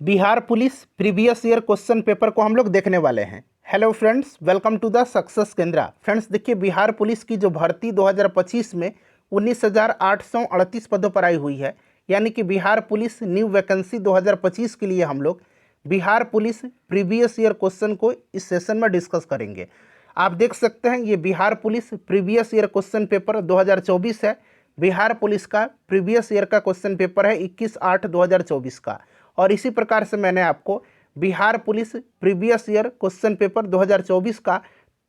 Bihar police previous year question paper को हम लोग देखने वाले हैं। Hello friends, welcome to the success Kendra. Friends देखिए, बिहार पुलिस की जो भर्ती 2025 में 19,838 पदों पर आई हुई है, यानी कि बिहार पुलिस न्यू वैकेंसी 2025 के लिए हम लोग Bihar police previous year question को इस सेशन में डिस्कस करेंगे। आप देख सकते हैं ये Bihar police previous year question paper 2024 है। बिहार पुलिस का प्रीवियस ईयर का क्वेश्चन पेपर है 21/8/2024 का। और इसी प्रकार से मैंने आपको Bihar police previous year question paper 2024 का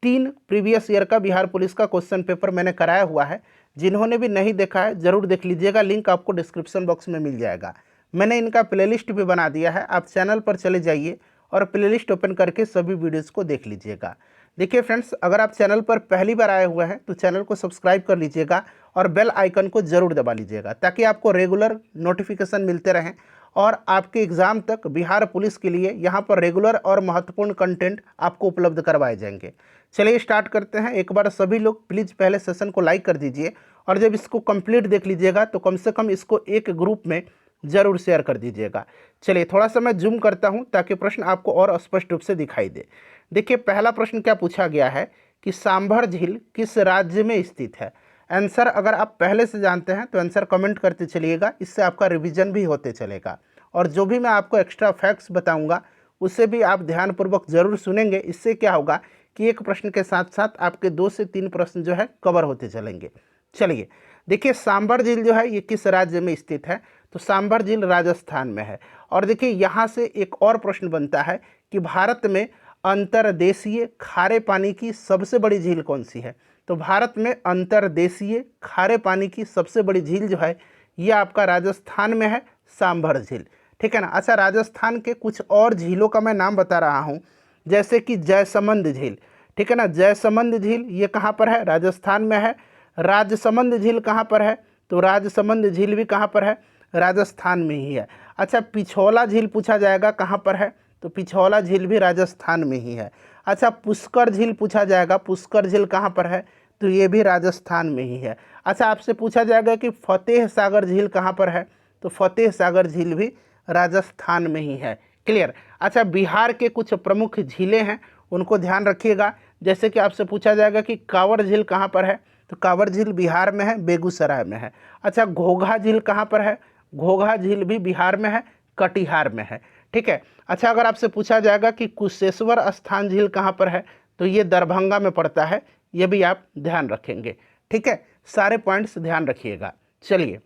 3 प्रीवियस ईयर का बिहार पुलिस का क्वेश्चन पेपर मैंने कराया हुआ है। जिन्होंने भी नहीं देखा है ज़रूर देख लीजिएगा, लिंक आपको डिस्क्रिप्शन बॉक्स में मिल जाएगा। मैंने इनका प्लेलिस्ट भी बना दिया है, आप चैनल पर चले जाइए और प्लेलिस्ट ओपन करके सभी वीडियोज़ को देख लीजिएगा। देखिए फ्रेंड्स, अगर आप चैनल पर पहली बार आए हुए हैं तो चैनल को सब्सक्राइब कर लीजिएगा और बेल आइकन को ज़रूर दबा लीजिएगा, ताकि आपको रेगुलर नोटिफिकेशन मिलते रहें और आपके एग्ज़ाम तक बिहार पुलिस के लिए यहाँ पर रेगुलर और महत्वपूर्ण कंटेंट आपको उपलब्ध करवाए जाएंगे। चलिए स्टार्ट करते हैं। एक बार सभी लोग प्लीज़ पहले सेशन को लाइक कर दीजिए और जब इसको कंप्लीट देख लीजिएगा तो कम से कम इसको एक ग्रुप में ज़रूर शेयर कर दीजिएगा। चलिए थोड़ा सा मैं जूम करता हूँ ताकि प्रश्न आपको और स्पष्ट रूप से दिखाई दे। देखिए पहला प्रश्न क्या पूछा गया है कि सांभर झील किस राज्य में स्थित है। आंसर अगर आप पहले से जानते हैं तो आंसर कमेंट करते चलिएगा, इससे आपका रिवीजन भी होते चलेगा। और जो भी मैं आपको एक्स्ट्रा फैक्ट्स बताऊंगा उसे भी आप ध्यानपूर्वक ज़रूर सुनेंगे। इससे क्या होगा कि एक प्रश्न के साथ साथ आपके 2 से 3 प्रश्न जो है कवर होते चलेंगे। चलिए देखिए, सांभर झील जो है ये किस राज्य में स्थित है, तो सांभर झील राजस्थान में है। और देखिए यहाँ से एक और प्रश्न बनता है कि भारत में अंतर्देशीय खारे पानी की सबसे बड़ी झील कौन सी है। तो भारत में अंतर्देशीय खारे पानी की सबसे बड़ी झील जो है ये आपका राजस्थान में है, सांभर झील। ठीक है ना। अच्छा, राजस्थान के कुछ और झीलों का मैं नाम बता रहा हूँ, जैसे कि जयसमंद झील। ठीक है ना, जयसमंद झील ये कहाँ पर है, राजस्थान में है। राजसमंद झील कहाँ पर है, तो राजसमंद झील भी कहाँ पर है, राजस्थान में ही है। अच्छा, पिछोला झील पूछा जाएगा कहाँ पर है, तो पिछोला झील भी राजस्थान में ही है। अच्छा, पुष्कर झील पूछा जाएगा, पुष्कर झील कहाँ पर है, तो ये भी राजस्थान में ही है। अच्छा, आपसे पूछा जाएगा कि फतेह सागर झील कहाँ पर है, तो फतेह सागर झील भी राजस्थान में ही है। क्लियर। अच्छा, बिहार के कुछ प्रमुख झीलें हैं उनको ध्यान रखिएगा। जैसे कि आपसे पूछा जाएगा कि कांवर झील कहाँ पर है, तो कांवर झील बिहार में है, बेगूसराय में है। अच्छा, घोघा झील कहाँ पर है, घोघा झील भी बिहार में है, कटिहार में है। ठीक है। अच्छा, अगर आपसे पूछा जाएगा कि कुशेश्वर स्थान झील कहाँ पर है, तो ये दरभंगा में पड़ता है, ये भी आप ध्यान रखेंगे। ठीक है, सारे पॉइंट्स ध्यान रखिएगा। चलिए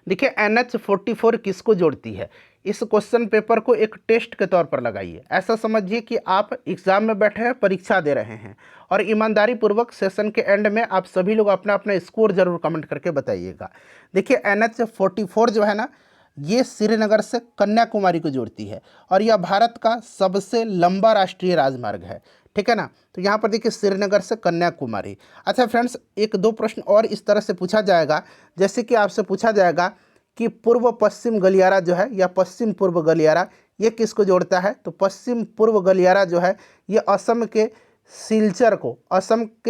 देखिए, NH44 किसको जोड़ती है। इस क्वेश्चन पेपर को एक टेस्ट के तौर पर लगाइए। ऐसा समझिए कि आप एग्जाम में बैठे हैं, परीक्षा दे रहे हैं, और ईमानदारी पूर्वक सेशन के एंड में आप सभी लोग अपना अपना स्कोर जरूर कमेंट करके बताइएगा। देखिए NH44 जो है ना, ये श्रीनगर से कन्याकुमारी को जोड़ती है और यह भारत का सबसे लंबा राष्ट्रीय राजमार्ग है। ठीक है ना। तो यहाँ पर देखिए श्रीनगर से कन्याकुमारी। अच्छा फ्रेंड्स, 1-2 प्रश्न और इस तरह से पूछा जाएगा, जैसे कि आपसे पूछा जाएगा कि पूर्व पश्चिम गलियारा जो है या पश्चिम पूर्व गलियारा ये किसको जोड़ता है, तो पश्चिम पूर्व गलियारा जो है ये असम के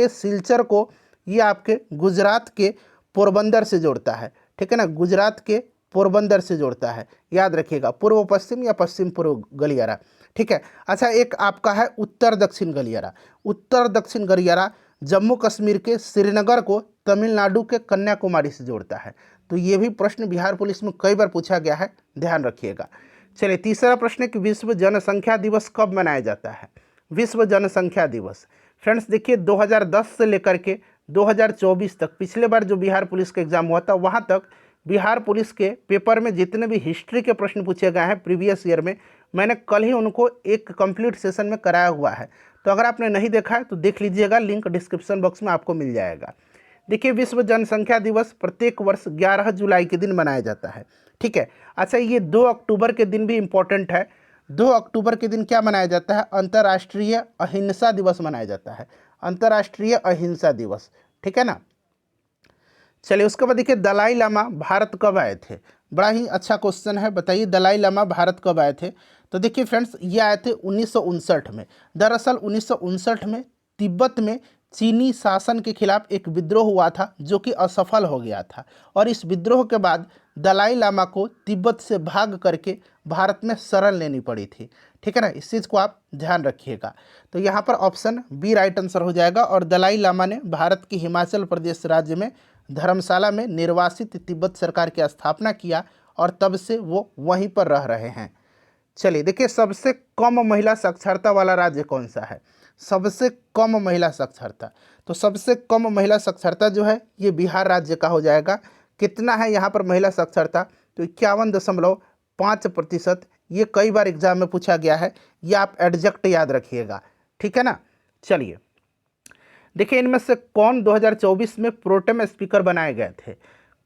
सिलचर को ये आपके गुजरात के पोरबंदर से जोड़ता है। ठीक है ना, गुजरात के पोरबंदर से जोड़ता है, याद रखिएगा, पूर्व पश्चिम या पश्चिम पूर्व गलियारा। ठीक है। अच्छा, एक आपका है उत्तर दक्षिण गलियारा। उत्तर दक्षिण गलियारा जम्मू कश्मीर के श्रीनगर को तमिलनाडु के कन्याकुमारी से जोड़ता है। तो ये भी प्रश्न बिहार पुलिस में कई बार पूछा गया है, ध्यान रखिएगा। चलिए तीसरा प्रश्न है कि विश्व जनसंख्या दिवस कब मनाया जाता है। विश्व जनसंख्या दिवस फ्रेंड्स देखिए 2010 से लेकर के 2024 तक, पिछले बार जो बिहार पुलिस का एग्जाम हुआ था वहाँ तक बिहार पुलिस के पेपर में जितने भी हिस्ट्री के प्रश्न पूछे गए हैं प्रीवियस ईयर में, मैंने कल ही उनको एक कंप्लीट सेशन में कराया हुआ है। तो अगर आपने नहीं देखा है तो देख लीजिएगा, लिंक डिस्क्रिप्शन बॉक्स में आपको मिल जाएगा। देखिए, विश्व जनसंख्या दिवस प्रत्येक वर्ष 11 जुलाई के दिन मनाया जाता है। ठीक है। अच्छा, ये 2 अक्टूबर के दिन भी इम्पोर्टेंट है। 2 अक्टूबर के दिन क्या मनाया जाता है, अंतर्राष्ट्रीय अहिंसा दिवस मनाया जाता है, अंतर्राष्ट्रीय अहिंसा दिवस। ठीक है ना। चलिए उसके बाद देखिए, दलाई लामा भारत कब आए थे। बड़ा ही अच्छा क्वेश्चन है, बताइए दलाई लामा भारत कब आए थे। तो देखिए फ्रेंड्स, ये आए थे 1959 में। दरअसल 1959 में तिब्बत में चीनी शासन के खिलाफ एक विद्रोह हुआ था जो कि असफल हो गया था, और इस विद्रोह के बाद दलाई लामा को तिब्बत से भाग करके भारत में शरण लेनी पड़ी थी। ठीक है ना, इस चीज़ को आप ध्यान रखिएगा। तो यहाँ पर ऑप्शन बी राइट आंसर हो जाएगा। और दलाई लामा ने भारत के हिमाचल प्रदेश राज्य में धर्मशाला में निर्वासित तिब्बत सरकार की स्थापना किया और तब से वो वहीं पर रह रहे हैं। चलिए देखिए, सबसे कम महिला साक्षरता वाला राज्य कौन सा है? सबसे कम महिला साक्षरता, तो सबसे कम महिला साक्षरता जो है ये बिहार राज्य का हो जाएगा। कितना है यहाँ पर महिला साक्षरता? तो 51.5%। ये कई बार एग्जाम में पूछा गया है, ये आप एडजेक्ट याद रखिएगा। ठीक है ना। चलिए देखिए, इनमें से कौन 2024 में प्रोटेम स्पीकर बनाए गए थे?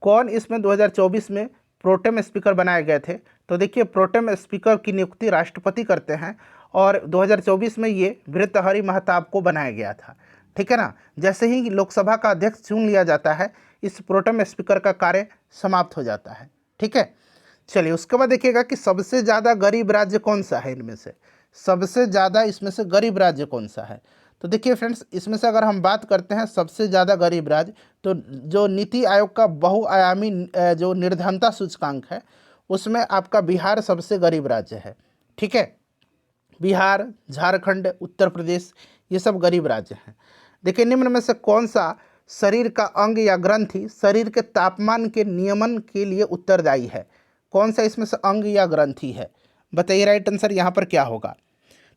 कौन इसमें 2024 में प्रोटेम स्पीकर बनाए गए थे? तो देखिए, प्रोटेम स्पीकर की नियुक्ति राष्ट्रपति करते हैं और 2024 में ये भर्तृहरि महताब को बनाया गया था। ठीक है ना। जैसे ही लोकसभा का अध्यक्ष चुन लिया जाता है, इस प्रोटेम स्पीकर का कार्य समाप्त हो जाता है। ठीक है। चलिए उसके बाद देखिएगा कि सबसे ज़्यादा गरीब राज्य कौन सा है इनमें से? सबसे ज़्यादा इसमें से गरीब राज्य कौन सा है? तो देखिए फ्रेंड्स, इसमें से अगर हम बात करते हैं सबसे ज़्यादा गरीब राज्य, तो जो नीति आयोग का बहुआयामी जो निर्धनता सूचकांक है उसमें आपका बिहार सबसे गरीब राज्य है। ठीक है, बिहार, झारखंड, उत्तर प्रदेश, ये सब गरीब राज्य हैं। देखिए, निम्न में से कौन सा शरीर का अंग या ग्रंथि शरीर के तापमान के नियमन के लिए उत्तरदायी है? कौन सा इसमें से अंग या ग्रंथि है? बताइए राइट आंसर यहाँ पर क्या होगा।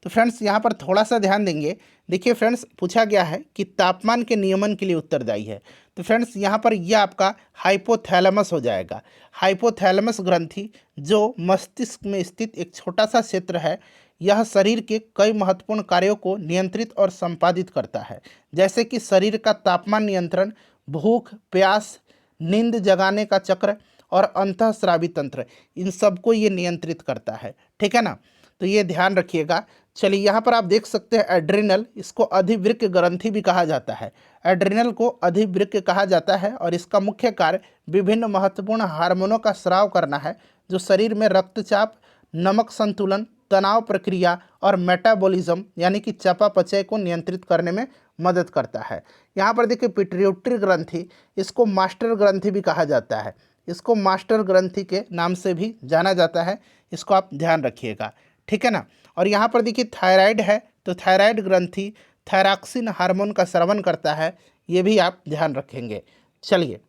तो फ्रेंड्स यहाँ पर थोड़ा सा ध्यान देंगे। देखिए फ्रेंड्स, पूछा गया है कि तापमान के नियमन के लिए उत्तरदायी है, तो फ्रेंड्स यहाँ पर यह आपका हाइपोथैलेमस हो जाएगा। हाइपोथैलेमस ग्रंथि जो मस्तिष्क में स्थित एक छोटा सा क्षेत्र है, यह शरीर के कई महत्वपूर्ण कार्यों को नियंत्रित और संपादित करता है, जैसे कि शरीर का तापमान नियंत्रण, भूख, प्यास, नींद जगाने का चक्र और अंतःस्रावी तंत्र, इन सबको ये नियंत्रित करता है। ठीक है ना, तो ये ध्यान रखिएगा। चलिए यहाँ पर आप देख सकते हैं एड्रिनल, इसको अधिवृक्क ग्रंथि भी कहा जाता है। एड्रिनल को अधिवृक्क कहा जाता है और इसका मुख्य कार्य विभिन्न महत्वपूर्ण हार्मोनों का स्राव करना है, जो शरीर में रक्तचाप, नमक संतुलन, तनाव प्रक्रिया और मेटाबॉलिज्म यानी कि चयापचय को नियंत्रित करने में मदद करता है। यहाँ पर देखिए पिट्यूटरी ग्रंथि, इसको मास्टर ग्रंथि भी कहा जाता है। इसको मास्टर ग्रंथि के नाम से भी जाना जाता है, इसको आप ध्यान रखिएगा। ठीक है ना। और यहाँ पर देखिए थायराइड है, तो थायराइड ग्रंथि थायरॉक्सिन हार्मोन का स्रावन करता है, ये भी आप ध्यान रखेंगे। चलिए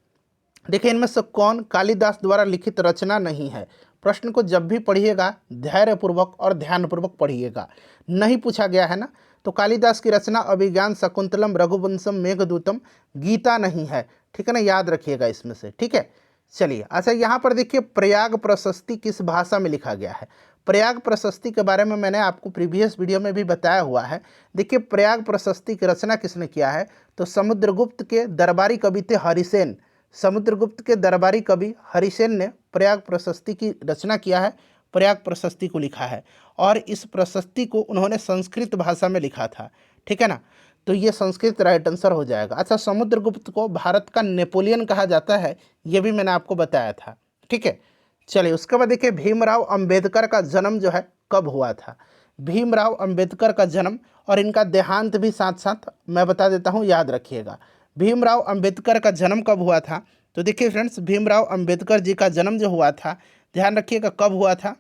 देखिए, इनमें से कौन कालिदास द्वारा लिखित रचना नहीं है? प्रश्न को जब भी पढ़िएगा धैर्यपूर्वक और ध्यानपूर्वक पढ़िएगा, नहीं पूछा गया है ना। तो कालिदास की रचना अभिज्ञान, शकुंतलम, रघुवंशम, मेघदूतम, गीता नहीं है। ठीक है ना, याद रखिएगा इसमें से। ठीक है। चलिए अच्छा, यहाँ पर देखिए प्रयाग प्रशस्ति किस भाषा में लिखा गया है? प्रयाग प्रशस्ति के बारे में मैंने आपको प्रीवियस वीडियो में भी बताया हुआ है। देखिए प्रयाग प्रशस्ति की रचना किसने किया है? तो समुद्रगुप्त के दरबारी कवि थे हरिसेन। समुद्रगुप्त के दरबारी कवि हरिसेन ने प्रयाग प्रशस्ति की रचना किया है, प्रयाग प्रशस्ति को लिखा है, और इस प्रशस्ति को उन्होंने संस्कृत भाषा में लिखा था। ठीक है ना, तो ये संस्कृत राइट आंसर हो जाएगा। अच्छा, समुद्रगुप्त को भारत का नेपोलियन कहा जाता है, ये भी मैंने आपको बताया था। ठीक है। चलिए उसके बाद देखिए भीमराव अंबेडकर का जन्म जो है कब हुआ था? भीमराव अंबेडकर का जन्म और इनका देहांत भी साथ साथ मैं बता देता हूँ, याद रखिएगा। भीमराव अंबेडकर का जन्म कब हुआ था? तो देखिए फ्रेंड्स, भीमराव अंबेडकर जी का जन्म जो हुआ था, ध्यान रखिएगा कब हुआ था?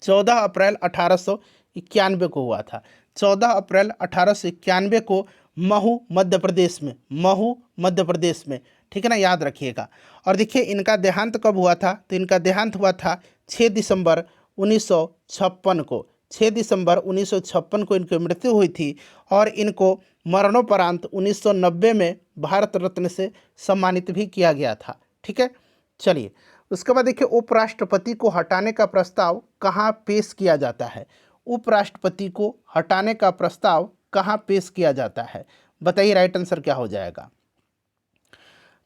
14 अप्रैल 1891 को हुआ था। 14 अप्रैल 1891 को महू मध्य प्रदेश में, महू मध्य प्रदेश में। ठीक है ना, याद रखिएगा। और देखिए इनका देहांत कब हुआ था? तो इनका देहांत हुआ था 6 दिसंबर 1956 को। 6 दिसंबर 1956 को इनकी मृत्यु हुई थी और इनको मरणोपरांत 1990 में भारत रत्न से सम्मानित भी किया गया था। ठीक है। चलिए उसके बाद देखिए उपराष्ट्रपति को हटाने का प्रस्ताव कहाँ पेश किया जाता है? उपराष्ट्रपति को हटाने का प्रस्ताव कहाँ पेश किया जाता है? बताइए राइट आंसर क्या हो जाएगा।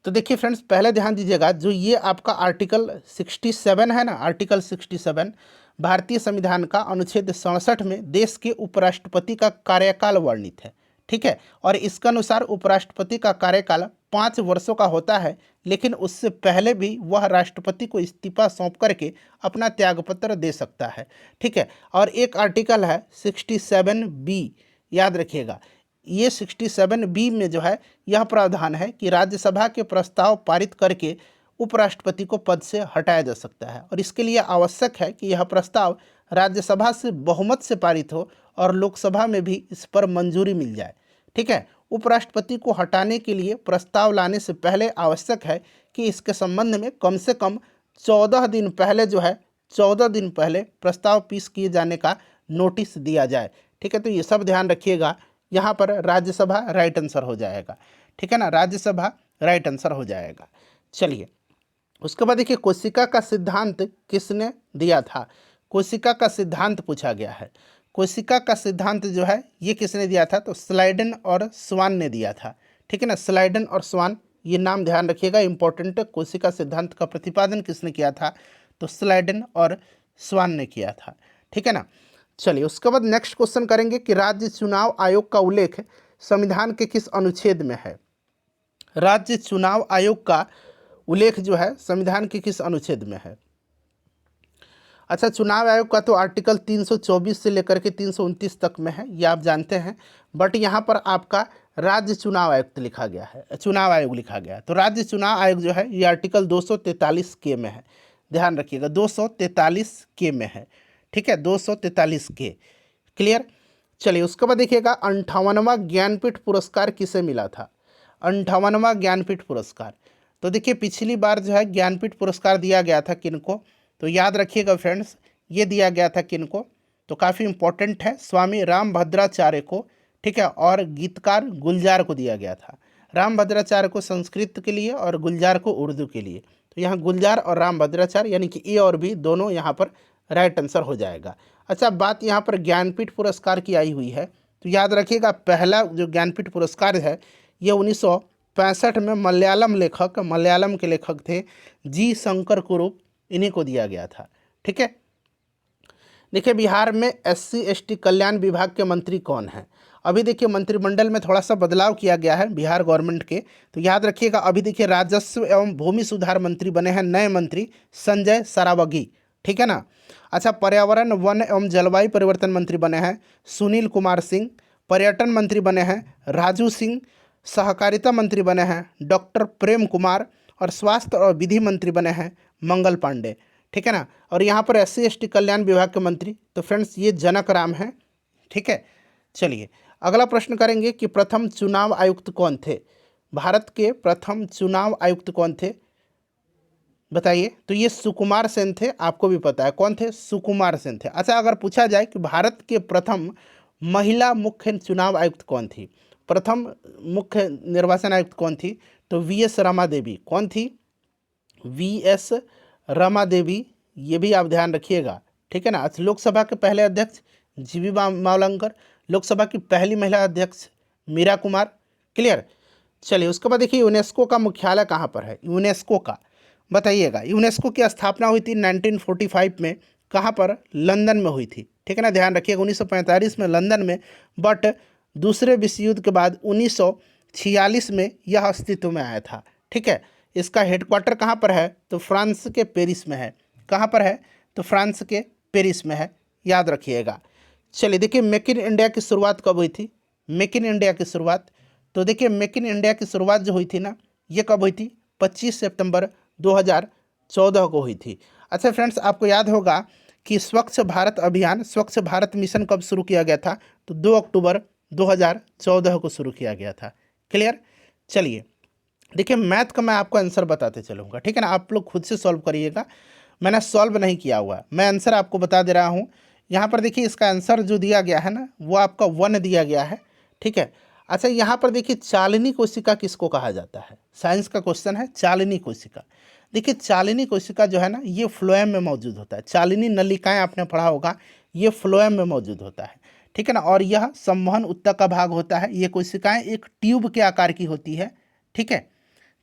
तो देखिए फ्रेंड्स, पहले ध्यान दीजिएगा, जो ये आपका आर्टिकल 67 है ना, आर्टिकल 67 भारतीय संविधान का अनुच्छेद 67 में देश के उपराष्ट्रपति का कार्यकाल वर्णित है। ठीक है। और इसके अनुसार उपराष्ट्रपति का कार्यकाल 5 वर्षों का होता है, लेकिन उससे पहले भी वह राष्ट्रपति को इस्तीफा सौंप करके अपना त्यागपत्र दे सकता है। ठीक है। और एक आर्टिकल है 67B, याद रखिएगा। ये 67B में जो है यह प्रावधान है कि राज्यसभा के प्रस्ताव पारित करके उपराष्ट्रपति को पद से हटाया जा सकता है और इसके लिए आवश्यक है कि यह प्रस्ताव राज्यसभा से बहुमत से पारित हो और लोकसभा में भी इस पर मंजूरी मिल जाए। ठीक है, उपराष्ट्रपति को हटाने के लिए प्रस्ताव लाने से पहले आवश्यक है कि इसके संबंध में कम से कम 14 दिन पहले 14 दिन पहले प्रस्ताव पेश किए जाने का नोटिस दिया जाए। ठीक है, तो ये सब ध्यान रखिएगा। यहाँ पर राज्यसभा राइट आंसर हो जाएगा। ठीक है ना, राज्यसभा राइट आंसर हो जाएगा। चलिए, उसके बाद देखिए कोशिका का सिद्धांत किसने दिया था। कोशिका का सिद्धांत पूछा गया है। कोशिका का सिद्धांत जो है ये किसने दिया था, तो स्लाइडन और स्वान ने दिया था। ठीक है ना, स्लाइडन और स्वान, ये नाम ध्यान रखिएगा, इंपॉर्टेंट। कोशिका सिद्धांत का प्रतिपादन किसने किया था, तो स्लाइडन और स्वान ने किया था। ठीक है ना। चलिए, उसके बाद नेक्स्ट क्वेश्चन करेंगे कि राज्य चुनाव आयोग का उल्लेख संविधान के किस अनुच्छेद में है। राज्य चुनाव आयोग का उल्लेख जो है संविधान के किस अनुच्छेद में है। अच्छा, चुनाव आयोग का तो आर्टिकल 324 से लेकर के 329 तक में है, ये आप जानते हैं। बट यहाँ पर आपका राज्य चुनाव आयुक्त लिखा गया है, चुनाव आयोग लिखा गया है। तो राज्य चुनाव आयोग जो है ये आर्टिकल 243 के में है। ध्यान रखिएगा, 243 के में है। ठीक है, 243 के। क्लियर। चलिए, उसके बाद देखिएगा 58वां ज्ञानपीठ पुरस्कार किसे मिला था। 58वां ज्ञानपीठ पुरस्कार, तो देखिए पिछली बार जो है ज्ञानपीठ पुरस्कार दिया गया था किनको, तो याद रखिएगा फ्रेंड्स, ये दिया गया था किनको, तो काफ़ी इंपॉर्टेंट है, स्वामी रामभद्राचार्य को। ठीक है, और गीतकार गुलजार को दिया गया था। रामभद्राचार्य को संस्कृत के लिए और गुलजार को उर्दू के लिए। तो यहाँ गुलजार और रामभद्राचार्य यानी कि ए और बी दोनों यहाँ पर राइट आंसर हो जाएगा। अच्छा, बात यहाँ पर ज्ञानपीठ पुरस्कार की आई हुई है, तो याद रखिएगा पहला जो ज्ञानपीठ पुरस्कार है ये 1965 में मलयालम के लेखक थे जी शंकर कुरूप, इन्हीं को दिया गया था। ठीक है, देखिए बिहार में SC ST कल्याण विभाग के मंत्री कौन हैं। अभी देखिए मंत्रिमंडल में थोड़ा सा बदलाव किया गया है बिहार गवर्नमेंट के, तो याद रखिएगा अभी देखिए राजस्व एवं भूमि सुधार मंत्री बने हैं नए मंत्री संजय सरावगी। ठीक है ना। अच्छा, पर्यावरण वन एवं जलवायु परिवर्तन मंत्री बने हैं सुनील कुमार सिंह। पर्यटन मंत्री बने हैं राजू सिंह। सहकारिता मंत्री बने हैं डॉक्टर प्रेम कुमार। और स्वास्थ्य और विधि मंत्री बने हैं मंगल पांडे। ठीक है ना। और यहाँ पर SC ST कल्याण विभाग के मंत्री, तो फ्रेंड्स ये जनक राम हैं। ठीक है, चलिए अगला प्रश्न करेंगे कि प्रथम चुनाव आयुक्त कौन थे। भारत के प्रथम चुनाव आयुक्त कौन थे, बताइए। तो ये सुकुमार सेन थे, आपको भी पता है कौन थे, सुकुमार सेन थे। अच्छा, अगर पूछा जाए कि भारत के प्रथम महिला मुख्य चुनाव आयुक्त कौन थी, प्रथम मुख्य निर्वाचन आयुक्त कौन थी, तो VS रमा देवी। कौन थी, VS रमा देवी, ये भी आप ध्यान रखिएगा। ठीक है ना। लोकसभा के पहले अध्यक्ष जीवी मावलंकर, लोकसभा की पहली महिला अध्यक्ष मीरा कुमार। क्लियर। चलिए, उसके बाद देखिए यूनेस्को का मुख्यालय कहाँ पर है, यूनेस्को का बताइएगा। यूनेस्को की स्थापना हुई थी 1945 में, कहाँ पर, लंदन में हुई थी। ठीक है ना, ध्यान रखिएगा 1945 में लंदन में, बट दूसरे विश्व युद्ध के बाद 1946 में यह अस्तित्व में आया था। ठीक है, इसका हेडक्वार्टर कहाँ पर है, तो फ्रांस के पेरिस में है। कहाँ पर है, तो फ्रांस के पेरिस में है, याद रखिएगा। चलिए देखिए मेक इन इंडिया की शुरुआत कब हुई थी, मेक इन इंडिया की शुरुआत, तो देखिए मेक इन इंडिया की शुरुआत जो हुई थी ना, ये कब हुई थी, 25 सितंबर 2014 को हुई थी। अच्छा फ्रेंड्स, आपको याद होगा कि स्वच्छ भारत अभियान, स्वच्छ भारत मिशन कब शुरू किया गया था, तो 2 अक्टूबर 2014 को शुरू किया गया था। क्लियर। चलिए देखिए मैथ का मैं आपको आंसर बताते चलूँगा। ठीक है ना, आप लोग खुद से सॉल्व करिएगा, मैंने सॉल्व नहीं किया हुआ, मैं आंसर आपको बता दे रहा हूँ। यहाँ पर देखिए इसका आंसर जो दिया गया है ना, वो आपका 1 दिया गया है। ठीक है। अच्छा, यहाँ पर देखिए चालिनी कोशिका किसको कहा जाता है, साइंस का क्वेश्चन है, चालिनी कोशिका। देखिए चालिनी कोशिका जो है ना, ये फ्लोएम में मौजूद होता है। चालिनी नलिकाएं आपने पढ़ा होगा, ये फ्लोएम में मौजूद होता है। ठीक है ना, और यह संवहन ऊतक का भाग होता है। ये कोशिकाएं एक ट्यूब के आकार की होती है। ठीक है।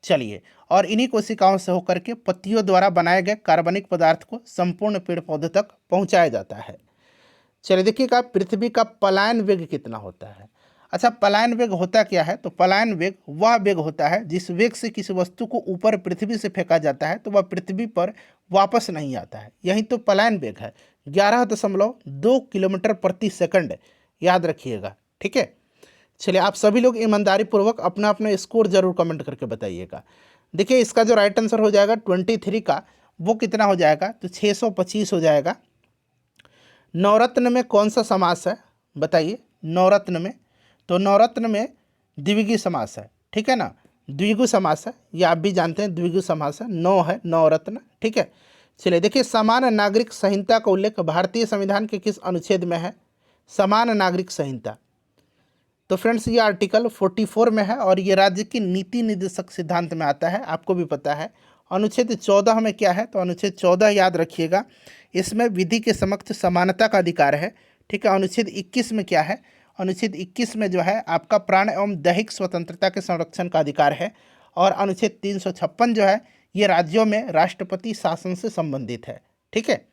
चलिए, और इन्हीं कोशिकाओं से होकर के पत्तियों द्वारा बनाए गए कार्बनिक पदार्थ को संपूर्ण पेड़ पौधे तक पहुंचाया जाता है। चलिए देखिएगा पृथ्वी का पलायन वेग कितना होता है। अच्छा, पलायन वेग होता क्या है, तो पलायन वेग वह वेग होता है जिस वेग से किसी वस्तु को ऊपर पृथ्वी से फेंका जाता है तो वह पृथ्वी पर वापस नहीं आता है, यही तो पलायन वेग है। 11.2 किलोमीटर प्रति सेकंड, याद रखिएगा। ठीक है। चलिए, आप सभी लोग ईमानदारी पूर्वक अपना अपना स्कोर जरूर कमेंट करके बताइएगा। देखिए इसका जो राइट आंसर हो जाएगा 23 का, वो कितना हो जाएगा, तो 625 हो जाएगा। नवरत्न में कौन सा समास है बताइए, नवरत्न में, तो नवरत्न में द्विगु समास है, ठीक है ना, द्विगु समास है, ये आप भी जानते हैं द्विगु समास है, नौ है नवरत्न, ठीक है। चलिए देखिए, समान नागरिक संहिता का उल्लेख भारतीय संविधान के किस अनुच्छेद में है, समान नागरिक संहिता, तो फ्रेंड्स ये आर्टिकल 44 में है और ये राज्य की नीति निर्देशक सिद्धांत में आता है, आपको भी पता है। अनुच्छेद 14 में क्या है, तो अनुच्छेद 14 याद रखिएगा, इसमें विधि के समक्ष समानता का अधिकार है, ठीक है। अनुच्छेद 21 में क्या है, अनुच्छेद 21 में जो है आपका प्राण एवं दैहिक स्वतंत्रता के संरक्षण का अधिकार है। और अनुच्छेद 356 जो है ये राज्यों में राष्ट्रपति शासन से संबंधित है, ठीक है।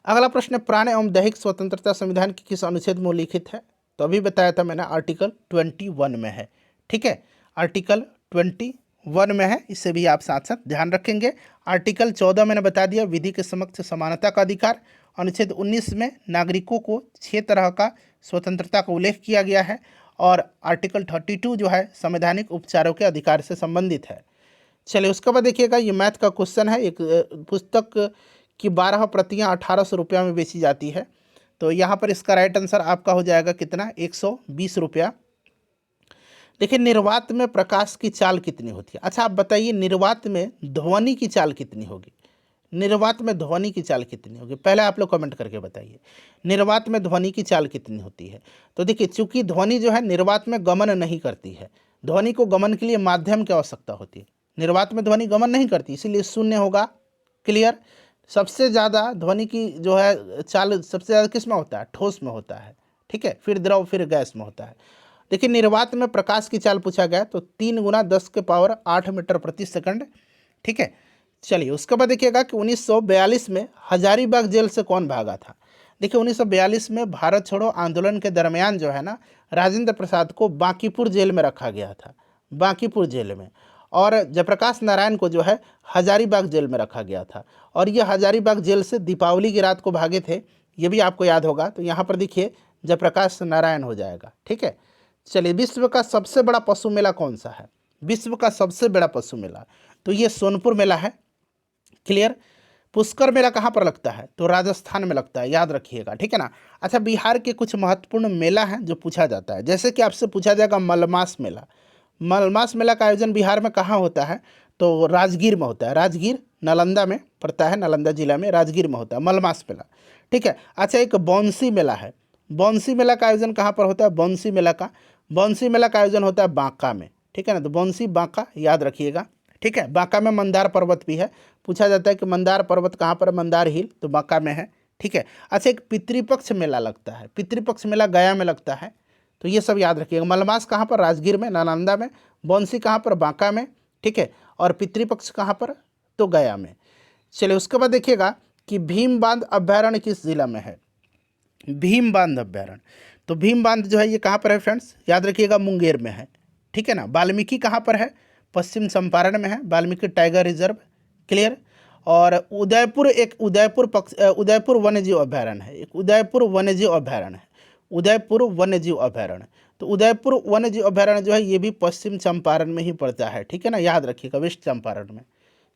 अगला प्रश्न, प्राण एवं दैहिक स्वतंत्रता संविधान के किस अनुच्छेद में उल्लिखित है, तो अभी बताया था मैंने आर्टिकल 21 में है, ठीक है, आर्टिकल 21 में है, इससे भी आप साथ साथ ध्यान रखेंगे। आर्टिकल 14 मैंने बता दिया, विधि के समक्ष समानता का अधिकार। अनुच्छेद 19 में नागरिकों को 6 तरह का स्वतंत्रता का उल्लेख किया गया है। और आर्टिकल 32 जो है संवैधानिक उपचारों के अधिकार से संबंधित है। चलिए उसके बाद देखिएगा, ये मैथ का क्वेश्चन है, एक पुस्तक की 12 प्रतियाँ 1800 रुपया में बेची जाती है, तो यहाँ पर इसका राइट आंसर आपका हो जाएगा कितना, 120 रुपया। देखिए निर्वात में प्रकाश की चाल कितनी होती है, अच्छा आप बताइए निर्वात में ध्वनि की चाल कितनी होगी, निर्वात में ध्वनि की चाल कितनी होगी, पहले आप लोग कमेंट करके बताइए, निर्वात में ध्वनि की चाल कितनी होती है। तो देखिए चूंकि ध्वनि जो है निर्वात में गमन नहीं करती है, ध्वनि को गमन के लिए माध्यम की आवश्यकता होती है, निर्वात में ध्वनि गमन नहीं करती, इसीलिए शून्य होगा, क्लियर। सबसे ज़्यादा ध्वनि की जो है चाल सबसे ज़्यादा किस में होता है, ठोस में होता है, ठीक है, फिर द्रव, फिर गैस में होता है। देखिए निर्वात में प्रकाश की चाल पूछा गया, तो 3 × 10⁸ मीटर प्रति सेकंड, ठीक है। चलिए उसके बाद देखिएगा कि 1942 में हजारीबाग जेल से कौन भागा था। देखिए 1942 में भारत छोड़ो आंदोलन के दरमियान जो है ना, राजेंद्र प्रसाद को बांकीपुर जेल में रखा गया था, बांकीपुर जेल में, और जयप्रकाश नारायण को जो है हजारीबाग जेल में रखा गया था। और ये हजारीबाग जेल से दीपावली की रात को भागे थे, ये भी आपको याद होगा। तो यहाँ पर देखिए जयप्रकाश नारायण हो जाएगा, ठीक है। चलिए विश्व का सबसे बड़ा पशु मेला कौन सा है, विश्व का सबसे बड़ा पशु मेला, तो ये सोनपुर मेला है, क्लियर। पुष्कर मेला कहाँ पर लगता है, तो राजस्थान में लगता है, याद रखिएगा, ठीक है ना। अच्छा बिहार के कुछ महत्वपूर्ण मेला हैं जो पूछा जाता है, जैसे कि आपसे पूछा जाएगा मलमास मेला, मलमास मेला का आयोजन बिहार में कहाँ होता है, तो राजगीर में होता है, राजगीर नालंदा में पड़ता है, नालंदा जिला में राजगीर में होता है मलमास मेला, ठीक है। अच्छा एक बौंसी मेला है, बौंसी मेला का आयोजन कहाँ पर होता है, बौंसी मेला का आयोजन होता है बांका में, ठीक है ना, तो बौंसी बांका याद रखिएगा, ठीक है। बांका में मंदार पर्वत भी है, पूछा जाता है कि मंदार पर्वत कहाँ पर, मंदार हिल, तो बांका में है, ठीक है। अच्छा एक पितृपक्ष मेला लगता है, पितृपक्ष मेला गया में लगता है, तो ये सब याद रखिएगा। मलमास कहाँ पर, राजगीर में नालंदा में, बौंसी कहाँ पर, बांका में, ठीक है, और पितृपक्ष कहाँ पर, तो गया में। चलिए उसके बाद देखिएगा कि भीम बांध अभ्यारण्य किस जिला में है, भीम बांध अभ्यारण्य, तो भीम बांध जो है ये कहाँ पर है फ्रेंड्स, याद रखिएगा मुंगेर में है, ठीक है ना। वाल्मीकि कहाँ पर है, पश्चिम चंपारण में है, वाल्मीकि टाइगर रिजर्व, क्लियर। और उदयपुर, एक उदयपुर वन्यजीव अभ्यारण्य है, एक उदयपुर वन्यजीव अभ्यारण्य है, उदयपुर वन्यजीव अभ्यारण्य, तो उदयपुर वन्यजीव अभ्यारण्य जो है ये भी पश्चिम चंपारण में ही पड़ता है, ठीक है ना, याद रखिएगा, वेस्ट चंपारण में।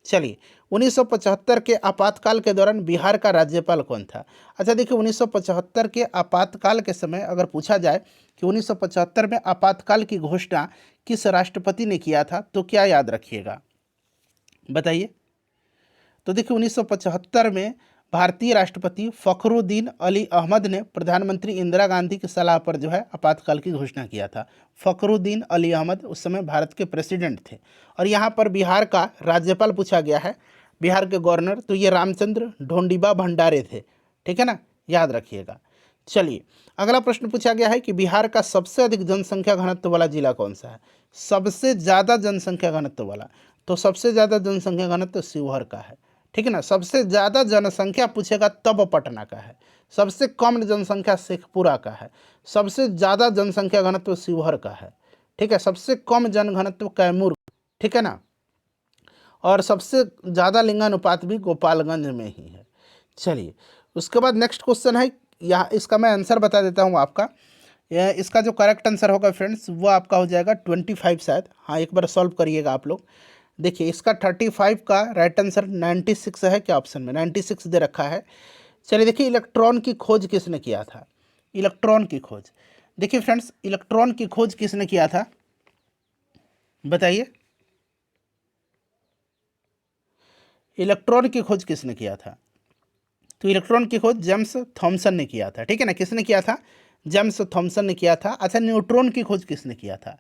चलिए 1975 के आपातकाल के दौरान बिहार का राज्यपाल कौन था। अच्छा देखिए 1975 के आपातकाल के समय अगर पूछा जाए कि 1975 में आपातकाल की घोषणा किस राष्ट्रपति ने किया था, तो क्या याद रखिएगा बताइए। तो देखिए 1975 में भारतीय राष्ट्रपति फखरुद्दीन अली अहमद ने प्रधानमंत्री इंदिरा गांधी की सलाह पर जो है आपातकाल की घोषणा किया था। फखरुद्दीन अली अहमद उस समय भारत के प्रेसिडेंट थे। और यहाँ पर बिहार का राज्यपाल पूछा गया है, बिहार के गवर्नर, तो ये रामचंद्र ढोंडिबा भंडारे थे, ठीक है ना, याद रखिएगा। चलिए अगला प्रश्न पूछा गया है कि बिहार का सबसे अधिक जनसंख्या घनत्व वाला जिला कौन सा है, सबसे ज़्यादा जनसंख्या घनत्व वाला, तो सबसे ज़्यादा जनसंख्या घनत्व शिवहर का है, ठीक है ना। सबसे ज़्यादा जनसंख्या पूछेगा तब पटना का है, सबसे कम जनसंख्या शेखपुरा का है, सबसे ज़्यादा जनसंख्या घनत्व शिवहर का है, ठीक है, सबसे कम जनघनत्व कैमूर, ठीक है ना, और सबसे ज़्यादा लिंगानुपात भी गोपालगंज में ही है। चलिए उसके बाद नेक्स्ट क्वेश्चन है, यहाँ इसका मैं आंसर बता देता हूँ आपका। इसका जो करेक्ट आंसर होगा फ्रेंड्स वो आपका हो जाएगा 25 शायद, हाँ एक बार सॉल्व करिएगा आप लोग। देखिए इसका 35 का राइट आंसर 96 है, क्या ऑप्शन में 96 दे रखा है। चलिए देखिए इलेक्ट्रॉन की खोज किसने किया था, इलेक्ट्रॉन की खोज। देखिए फ्रेंड्स इलेक्ट्रॉन की खोज किसने किया था बताइए, इलेक्ट्रॉन की खोज किसने किया था? तो इलेक्ट्रॉन की खोज जेम्स थॉमसन ने किया था, ठीक है ना, किसने किया था? जेम्स थॉमसन ने किया था। अच्छा न्यूट्रॉन की खोज किसने किया था?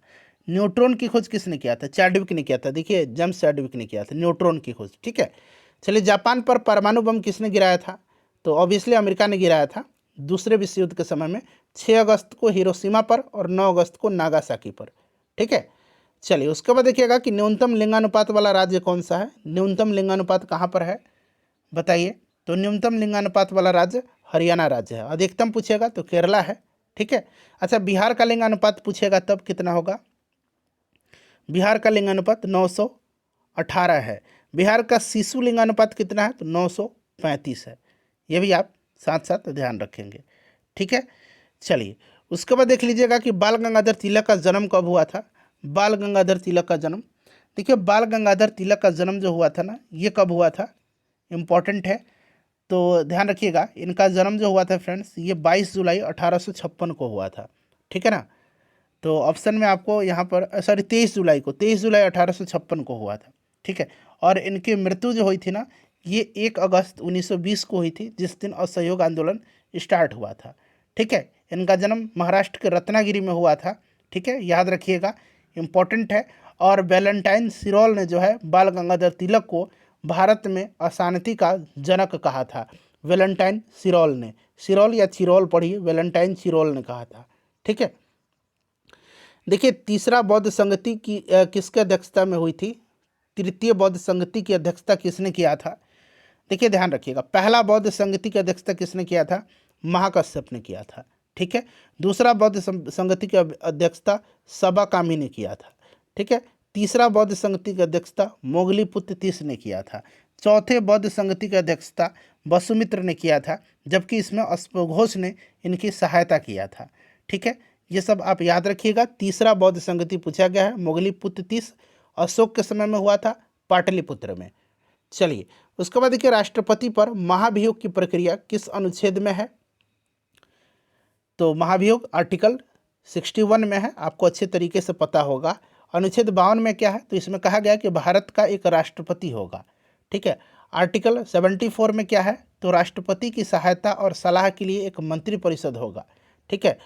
न्यूट्रॉन की खोज किसने किया था? चैडविक ने किया था। देखिए जेम्स चैडविक ने किया था न्यूट्रॉन की खोज, ठीक है। चलिए जापान पर परमाणु बम किसने गिराया था? तो ऑब्वियसली अमेरिका ने गिराया था दूसरे विश्व युद्ध के समय में, 6 अगस्त को हिरोशिमा पर और 9 अगस्त को नागासाकी पर, ठीक है। चलिए उसके बाद देखिएगा कि न्यूनतम लिंगानुपात वाला राज्य कौन सा है, न्यूनतम लिंगानुपात कहाँ पर है बताइए। तो न्यूनतम लिंगानुपात वाला राज्य हरियाणा राज्य है। अधिकतम पूछेगा तो केरला है, ठीक है। अच्छा बिहार का लिंगानुपात पूछेगा तब कितना होगा? बिहार का लिंगानुपात 918 है। बिहार का शिशु लिंगानुपात कितना है? तो 935 है। ये भी आप साथ साथ ध्यान रखेंगे, ठीक है। चलिए उसके बाद देख लीजिएगा कि बाल गंगाधर तिलक का जन्म कब हुआ था? बाल गंगाधर तिलक का जन्म, देखिए बाल गंगाधर तिलक का जन्म जो हुआ था ना, ये कब हुआ था, इम्पॉर्टेंट है, तो ध्यान रखिएगा। इनका जन्म जो हुआ था फ्रेंड्स ये 22 जुलाई 1856 को हुआ था, ठीक है ना। तो ऑप्शन में आपको यहाँ पर सॉरी 23 जुलाई को, 23 जुलाई 1856 को हुआ था, ठीक है। और इनकी मृत्यु जो हुई थी ना ये 1 अगस्त 1920 को हुई थी, जिस दिन असहयोग आंदोलन स्टार्ट हुआ था, ठीक है। इनका जन्म महाराष्ट्र के रत्नागिरी में हुआ था, ठीक है, याद रखिएगा, इम्पोर्टेंट है। और वैलेंटाइन सिरोल ने जो है बाल गंगाधर तिलक को भारत में अशांति का जनक कहा था। वैलेंटाइन सिरोल ने, सिरोल या चिरोल पढ़िए, वैलेंटाइन सिरोल ने कहा था, ठीक है। देखिए तीसरा बौद्ध संगति की किसके अध्यक्षता में हुई थी? तृतीय बौद्ध संगति की अध्यक्षता किसने किया था? देखिए ध्यान रखिएगा, पहला बौद्ध संगति की अध्यक्षता किसने किया था? महाकश्यप ने किया था, ठीक है। दूसरा बौद्ध संगति की अध्यक्षता सबाकामी ने किया था, ठीक है। तीसरा बौद्ध संगति की अध्यक्षता मोगलीपुत्र तीस ने किया था। चौथे बौद्ध संगति की अध्यक्षता वसुमित्र ने किया था, जबकि इसमें अश्वघोष ने इनकी सहायता किया था, ठीक है। ये सब आप याद रखिएगा। तीसरा बौद्ध संगति पूछा गया है, मोगलीपुत्र तीस अशोक के समय में हुआ था, पाटलिपुत्र में। चलिए उसके बाद देखिए राष्ट्रपति पर महाभियोग की प्रक्रिया किस अनुच्छेद में है? तो महाभियोग आर्टिकल 61 में है, आपको अच्छे तरीके से पता होगा। अनुच्छेद 52 में क्या है? तो इसमें कहा गया कि भारत का एक राष्ट्रपति होगा, ठीक है। आर्टिकल 74 में क्या है? तो राष्ट्रपति की सहायता और सलाह के लिए एक मंत्रिपरिषद होगा, ठीक है।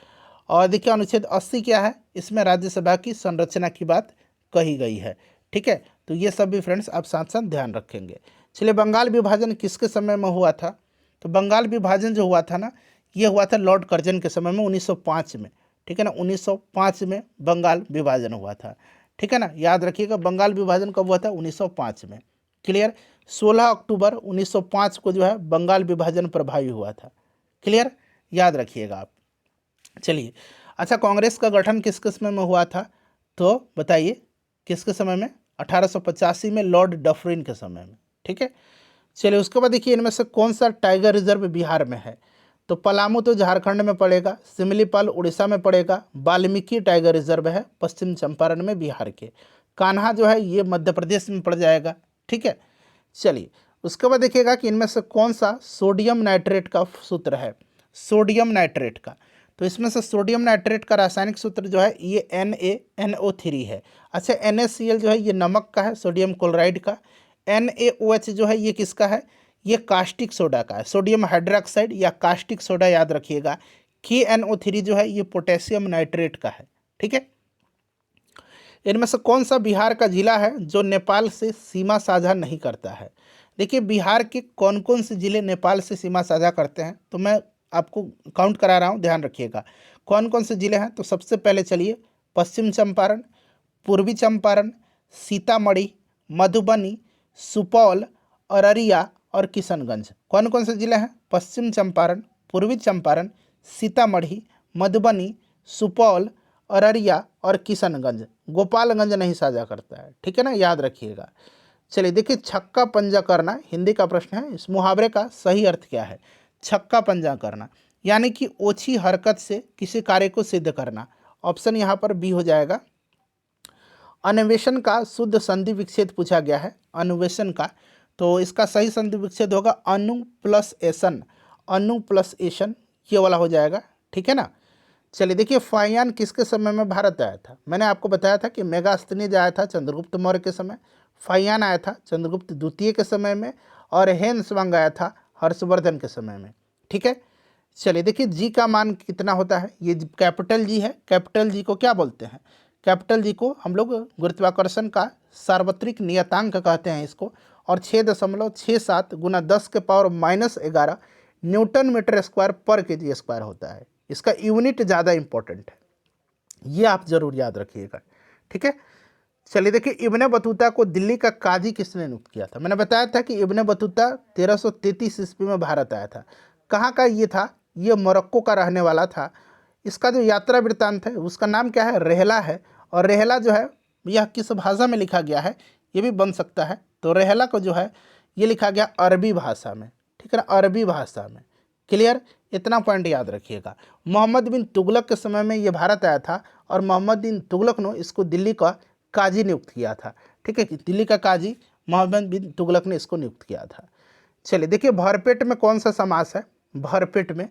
और देखिए अनुच्छेद 80 क्या है? इसमें राज्यसभा की संरचना की बात कही गई है, ठीक है। तो ये सब भी फ्रेंड्स आप साथ साथ ध्यान रखेंगे। चलिए बंगाल विभाजन किसके समय में हुआ था? तो बंगाल विभाजन जो हुआ था ना ये हुआ था लॉर्ड कर्जन के समय में 1905 में, ठीक है ना। 1905 में बंगाल विभाजन हुआ था, ठीक है ना, याद रखिएगा। बंगाल विभाजन कब हुआ था? 1905 में, क्लियर। 16 अक्टूबर 1905 को जो है बंगाल विभाजन प्रभावी हुआ था, क्लियर, याद रखिएगा आप। चलिए अच्छा कांग्रेस का गठन किसके समय में हुआ था? तो बताइए किसके समय में? 1885 में लॉर्ड डफरिन के समय में, ठीक है। चलिए उसके बाद देखिए इनमें से कौन सा टाइगर रिजर्व बिहार में है? तो पलामू तो झारखंड में पड़ेगा, सिमलीपाल उड़ीसा में पड़ेगा, वाल्मीकि टाइगर रिजर्व है पश्चिम चंपारण में बिहार के, कान्हा जो है ये मध्य प्रदेश में पड़ जाएगा, ठीक है। चलिए उसके बाद देखिएगा कि इनमें से कौन सा सोडियम नाइट्रेट का सूत्र है? सोडियम नाइट्रेट का, तो इसमें से सोडियम नाइट्रेट का रासायनिक सूत्र जो है ये NaNO3 है। अच्छा NaCl जो है ये नमक का है, सोडियम क्लोराइड का। NaOH जो है ये किसका है? ये कास्टिक सोडा का है, सोडियम हाइड्रोक्साइड या कास्टिक सोडा, याद रखिएगा। KNO3 जो है ये पोटेशियम नाइट्रेट का है, ठीक है। इनमें से कौन सा बिहार का जिला है जो नेपाल से सीमा साझा नहीं करता है? देखिए बिहार के कौन कौन से जिले नेपाल से सीमा साझा करते हैं, तो मैं आपको काउंट करा रहा हूँ, ध्यान रखिएगा कौन कौन से जिले हैं। तो सबसे पहले चलिए पश्चिम चंपारण, पूर्वी चंपारण, सीतामढ़ी, मधुबनी, सुपौल, अररिया और किशनगंज। कौन कौन से जिले हैं? पश्चिम चंपारण, पूर्वी चंपारण, सीतामढ़ी, मधुबनी, सुपौल, अररिया और किशनगंज। गोपालगंज नहीं साझा करता है, ठीक है ना, याद रखिएगा। चलिए देखिए छक्का पंजा करना हिंदी का प्रश्न है, इस मुहावरे का सही अर्थ क्या है? छक्का पंजा करना यानी कि ओछी हरकत से किसी कार्य को सिद्ध करना। ऑप्शन यहाँ पर बी हो जाएगा। अन्वेषण का शुद्ध संधि विच्छेद पूछा गया है, अन्वेषण का, तो इसका सही संधि विच्छेद होगा अनु प्लस एसन, अनु प्लस एसन, ये वाला हो जाएगा, ठीक है ना। चलिए देखिए, फाहियान किसके समय में भारत आया था? मैंने आपको बताया था कि मेगास्थनीज आया था चंद्रगुप्त मौर्य के समय, फाहियान आया था चंद्रगुप्त द्वितीय के समय में, और हेन्सवांग आया था हर्षवर्धन के समय में, ठीक है। चलिए देखिए, जी का मान कितना होता है, ये कैपिटल जी है, कैपिटल जी को क्या बोलते हैं? कैपिटल जी को हम लोग गुरुत्वाकर्षण का सार्वत्रिक नियतांक कहते हैं इसको, और 6.67 गुना 10 के पावर -11 न्यूटन मीटर स्क्वायर पर केजी स्क्वायर होता है। इसका यूनिट ज़्यादा इंपॉर्टेंट है, ये आप जरूर याद रखिएगा, ठीक है। चलिए देखिए, इब्ने बतूता को दिल्ली का काजी किसने नियुक्त किया था? मैंने बताया था कि इब्ने बतूता 1333 ईस्वी में भारत आया था। कहाँ का ये था? ये मोरक्को का रहने वाला था। इसका जो यात्रा वृत्तांत है उसका नाम क्या है? रेहला है। और रेहला जो है यह किस भाषा में लिखा गया है, ये भी बन सकता है। तो रेहला को जो है ये लिखा गया अरबी भाषा में, ठीक है ना, अरबी भाषा में। क्लियर, इतना पॉइंट याद रखिएगा। मोहम्मद बिन तुगलक के समय में ये भारत आया था, और मोहम्मद बिन तुगलक ने इसको दिल्ली का काजी नियुक्त किया था, ठीक है, कि दिल्ली का काजी मोहम्मद बिन तुगलक ने इसको नियुक्त किया था। चलिए देखिए, भरपेट में कौन सा समास है? भरपेट में,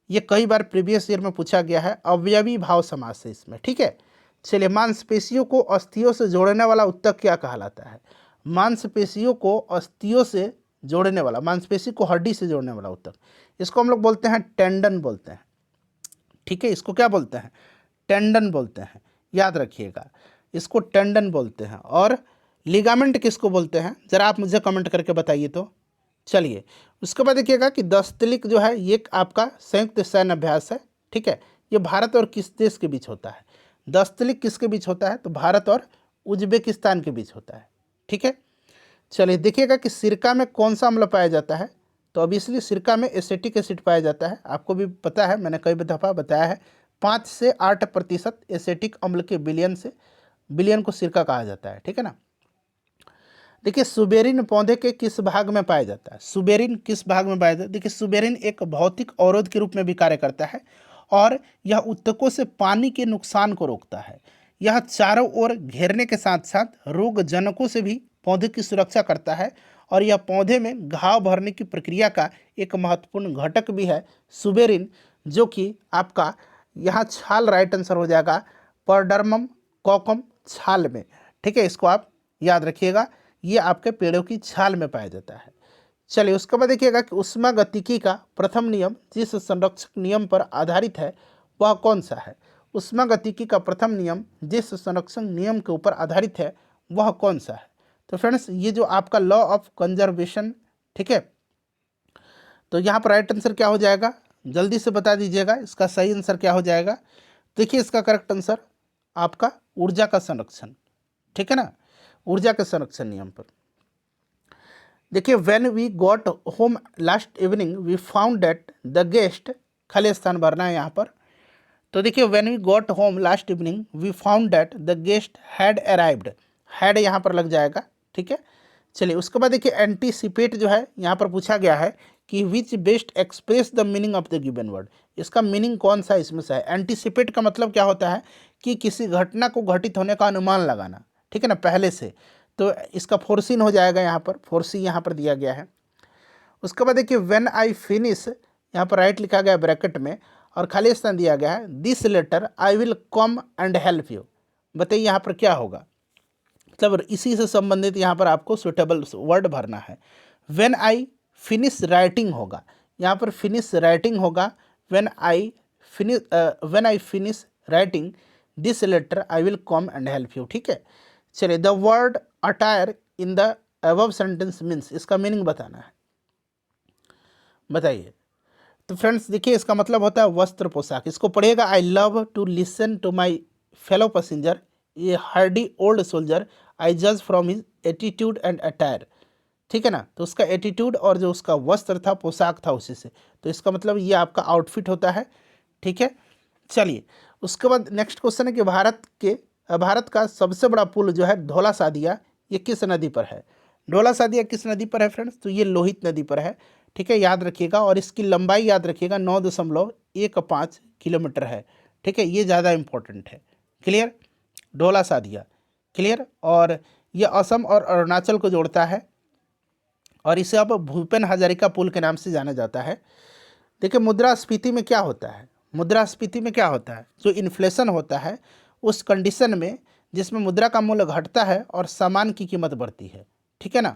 ये कई बार प्रीवियस ईयर में पूछा गया है, अवयवी भाव समास है इसमें, ठीक है। चलिए, मांसपेशियों को अस्थियों से जोड़ने वाला उत्तक क्या कहलाता है? मांसपेशियों को अस्थियों से जोड़ने वाला, मांसपेशी को हड्डी से जोड़ने वाला उत्तक, इसको हम लोग बोलते हैं टेंडन बोलते हैं, ठीक है। इसको क्या बोलते हैं? टेंडन बोलते हैं, याद रखिएगा, इसको टेंडन बोलते हैं। और लिगामेंट किसको बोलते हैं? जरा आप मुझे कमेंट करके बताइए तो। चलिए, उसके बाद देखिएगा कि दस्तलिक जो है ये आपका संयुक्त सैन्य अभ्यास है, ठीक है। ये भारत और किस देश के बीच होता है? दस्तलिक किसके बीच होता है? तो भारत और उज्बेकिस्तान के बीच होता है, ठीक है। चलिए देखिएगा कि सिरका में कौन सा अम्ल पाया जाता है? तो ऑब्वियसली सिरका में एसिटिक एसिड पाया जाता है, आपको भी पता है, मैंने कई दफ़ा बताया है। 5 से 8% एसिटिक अम्ल के बिलियन को सिरका कहा जाता है, ठीक है ना। देखिए, सुबेरिन पौधे के किस भाग में पाया जाता है? सुबेरिन किस भाग में पाया जाता है? देखिए, सुबेरिन एक भौतिक अवरोध के रूप में भी कार्य करता है, और यह उत्तकों से पानी के नुकसान को रोकता है। यह चारों ओर घेरने के साथ साथ रोगजनकों से भी पौधे की सुरक्षा करता है, और यह पौधे में घाव भरने की प्रक्रिया का एक महत्वपूर्ण घटक भी है सुबेरिन, जो कि आपका यहाँ छाल राइट आंसर हो जाएगा, परडर्मम कोकम छाल में, ठीक है। इसको आप याद रखिएगा, ये आपके पेड़ों की छाल में पाया जाता है। चलिए, उसके बाद देखिएगा कि ऊष्मागतिकी का प्रथम नियम जिस संरक्षक नियम पर आधारित है वह कौन सा है? ऊष्मागतिकी का प्रथम नियम जिस संरक्षक नियम के ऊपर आधारित है वह कौन सा है? तो फ्रेंड्स, ये जो आपका लॉ ऑफ कंजर्वेशन, ठीक है। तो यहाँ पर राइट आंसर क्या हो जाएगा? जल्दी से बता दीजिएगा, इसका सही आंसर क्या हो जाएगा? देखिए, इसका करेक्ट आंसर आपका ऊर्जा का संरक्षण, ठीक है ना, ऊर्जा के संरक्षण नियम पर। देखिए, when we got home last evening we found that the guest, खाली स्थान भरना है यहाँ पर। तो देखिए, when we got home last evening we found that the guest had arrived, had यहाँ पर लग जाएगा, ठीक है। चलिए, उसके बाद देखिए, एंटीसिपेट जो है यहाँ पर पूछा गया है कि विच best express the meaning of the given word, इसका मीनिंग कौन सा इसमें से है? एंटीसिपेट का मतलब क्या होता है कि किसी घटना को घटित होने का अनुमान लगाना, ठीक है ना, पहले से। तो इसका फोर्सिन हो जाएगा, यहाँ पर फोर्सी यहाँ पर दिया गया है। उसके बाद देखिए, व्हेन आई फिनिश, यहाँ पर राइट लिखा गया ब्रैकेट में, और खाली स्थान दिया गया है, this letter I will come and help you. बताइए यहाँ पर क्या होगा? मतलब इसी से संबंधित यहाँ पर आपको सुटेबल वर्ड भरना है। व्हेन आई फिनिश राइटिंग होगा, यहाँ पर फिनिश राइटिंग होगा, when I finish writing this letter I will come and help you, ठीक है। चलिए, the word attire in the above sentence means, इसका मीनिंग बताना है, बताइए। तो फ्रेंड्स देखिए, इसका मतलब होता है वस्त्र पोशाक। इसको पढ़िएगा, I love to listen to my fellow passenger, ये हार्डी ओल्ड सोल्जर, आई जज from his attitude and attire, ठीक है ना। तो उसका एटीट्यूड और जो उसका वस्त्र था, पोशाक था, उसी से, तो इसका मतलब ये आपका आउटफिट होता है, ठीक है। चलिए, उसके बाद नेक्स्ट क्वेश्चन है कि भारत का सबसे बड़ा पुल जो है धौला सादिया, ये किस नदी पर है? धौला सादिया किस नदी पर है फ्रेंड्स? तो ये लोहित नदी पर है, ठीक है, याद रखिएगा। और इसकी लंबाई याद रखिएगा 9.15 किलोमीटर है, ठीक है, ये ज़्यादा इंपॉर्टेंट है। क्लियर? धौला सादिया क्लियर। और ये असम और अरुणाचल को जोड़ता है और इसे अब भूपेन हजारिका पुल के नाम से जाना जाता है। देखिए मुद्रास्फीति में क्या होता है, मुद्रास्फीति में क्या होता है, जो इन्फ्लेशन होता है उस कंडीशन में जिसमें मुद्रा का मूल्य घटता है और सामान की कीमत बढ़ती है, ठीक है ना।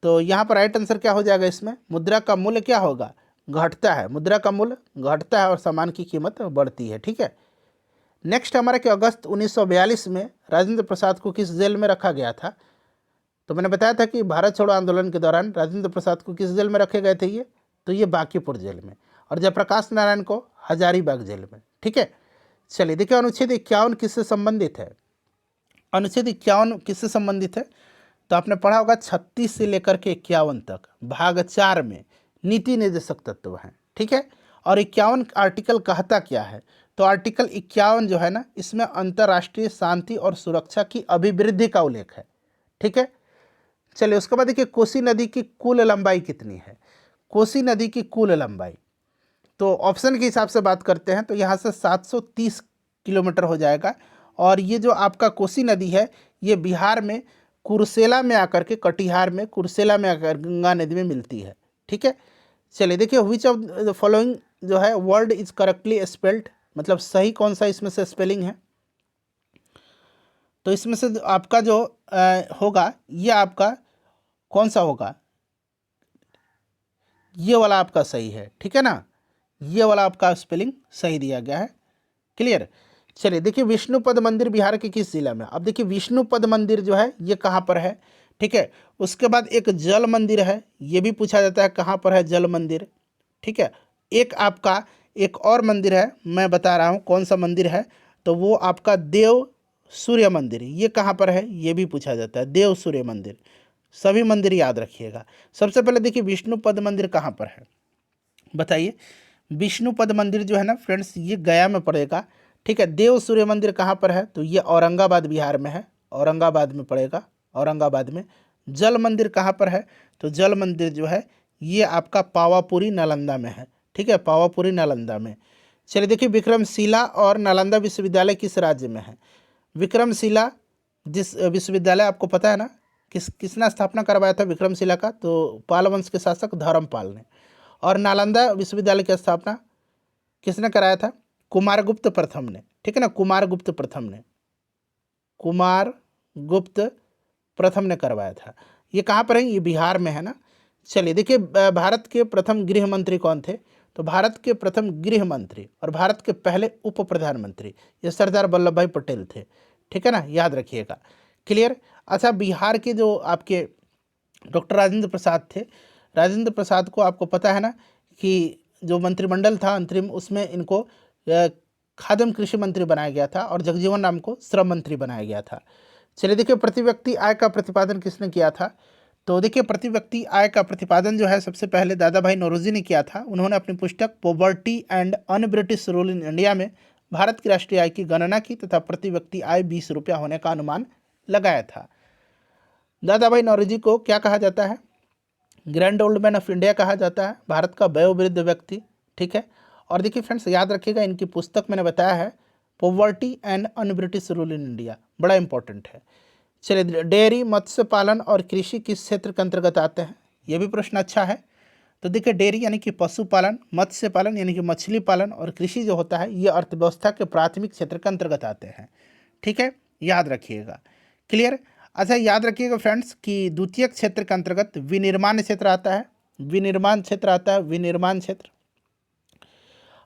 तो यहाँ पर राइट आंसर क्या हो जाएगा, इसमें मुद्रा का मूल्य क्या होगा, घटता है, मुद्रा का मूल्य घटता है और सामान की कीमत बढ़ती है, ठीक है। नेक्स्ट हमारा कि अगस्त 1942 में राजेंद्र प्रसाद को किस जेल में रखा गया था। तो मैंने बताया था कि भारत छोड़ो आंदोलन के दौरान राजेंद्र प्रसाद को किस जेल में रखे गए थे ये, तो ये बांकीपुर जेल में, और जयप्रकाश नारायण को हजारीबाग जेल में, ठीक है। चलिए देखिए अनुच्छेद 51 किससे संबंधित है, अनुच्छेद 51 किससे संबंधित है, तो आपने पढ़ा होगा 36 से लेकर के 51 तक भाग 4 में नीति निर्देशक तत्व हैं, ठीक है। और 51 आर्टिकल कहता क्या है, तो आर्टिकल 51 जो है ना, इसमें अंतर्राष्ट्रीय शांति और सुरक्षा की अभिवृद्धि का उल्लेख है, ठीक है। चलिए उसके बाद देखिए कोसी नदी की कुल लंबाई कितनी है, कोसी नदी की कुल लंबाई, तो ऑप्शन के हिसाब से बात करते हैं तो यहाँ से 730 किलोमीटर हो जाएगा। और ये जो आपका कोसी नदी है ये बिहार में कुर्सेला में आकर के, कटिहार में कुर्सेला में आकर गंगा नदी में मिलती है, ठीक है। चलिए देखिए व्हिच ऑफ द फॉलोइंग जो है वर्ड इज करेक्टली स्पेल्ड, मतलब सही कौन सा इसमें से स्पेलिंग है, तो इसमें से आपका जो होगा ये आपका कौन सा होगा, ये वाला आपका सही है, ठीक है ना, ये वाला आपका स्पेलिंग सही दिया गया है, क्लियर। चलिए देखिए विष्णुपद मंदिर बिहार के किस जिला में, अब देखिए विष्णुपद मंदिर जो है ये कहाँ पर है, ठीक है। उसके बाद एक जल मंदिर है, ये भी पूछा जाता है कहाँ पर है जल मंदिर, ठीक है। एक आपका एक और मंदिर है, मैं बता रहा हूँ कौन सा मंदिर है, तो वो आपका देव सूर्य मंदिर, ये कहाँ पर है ये भी पूछा जाता है, देव सूर्य मंदिर। सभी मंदिर याद रखिएगा। सबसे पहले देखिए विष्णुपद मंदिर कहाँ पर है, बताइए। विष्णुपद मंदिर जो है ना फ्रेंड्स ये गया में पड़ेगा, ठीक है। देव सूर्य मंदिर कहाँ पर है, तो ये औरंगाबाद बिहार में है, औरंगाबाद में पड़ेगा, औरंगाबाद में। जल मंदिर कहाँ पर है, तो जल मंदिर जो है ये आपका पावापुरी नालंदा में है, ठीक है, पावापुरी नालंदा में। चलिए देखिए विक्रमशिला और नालंदा विश्वविद्यालय किस राज्य में है, विक्रमशिला जिस विश्वविद्यालय आपको पता है ना, किसने स्थापना करवाया था विक्रमशिला का, तो पाल वंश के शासक धर्मपाल ने। और नालंदा विश्वविद्यालय की स्थापना किसने कराया था, कुमारगुप्त प्रथम ने, ठीक है ना, कुमारगुप्त प्रथम ने, कुमारगुप्त प्रथम ने करवाया था। ये कहाँ पर है, ये बिहार में है ना। चलिए देखिए भारत के प्रथम गृह मंत्री कौन थे, तो भारत के प्रथम गृह मंत्री और भारत के पहले उप प्रधानमंत्री ये सरदार वल्लभ भाई पटेल थे, ठीक है ना, याद रखिएगा, क्लियर। अच्छा बिहार के जो आपके डॉक्टर राजेंद्र प्रसाद थे, राजेंद्र प्रसाद को आपको पता है ना कि जो मंत्रिमंडल था अंतरिम उसमें इनको खाद्य कृषि मंत्री बनाया गया था और जगजीवन राम को श्रम मंत्री बनाया गया था। चलिए देखिए प्रति व्यक्ति आय का प्रतिपादन किसने किया था, तो देखिए प्रति व्यक्ति आय का प्रतिपादन जो है सबसे पहले दादा भाई नौरोजी ने किया था। उन्होंने अपनी पुस्तक poverty and un British rule in India में भारत की राष्ट्रीय आय की गणना की तथा प्रति व्यक्ति आय 20 रुपया होने का अनुमान लगाया था। दादा भाई नौरोजी को क्या कहा जाता है, grand old man of India कहा जाता है, भारत का वयोवृद्ध व्यक्ति, ठीक है। और देखिए फ्रेंड्स याद रखिएगा इनकी पुस्तक मैंने बताया है poverty and un British rule in India, बड़ा इंपॉर्टेंट है। चलिए डेयरी मत्स्य पालन और कृषि किस क्षेत्र के अंतर्गत आते हैं, ये भी प्रश्न अच्छा है। तो देखिए डेयरी यानी कि पशुपालन, मत्स्य पालन यानी कि मछली पालन और कृषि जो होता है ये अर्थव्यवस्था के प्राथमिक क्षेत्र के अंतर्गत आते हैं, ठीक है, याद रखिएगा, क्लियर। अच्छा याद रखिएगा फ्रेंड्स कि द्वितीयक क्षेत्र के अंतर्गत विनिर्माण क्षेत्र आता है, विनिर्माण क्षेत्र आता है, विनिर्माण क्षेत्र।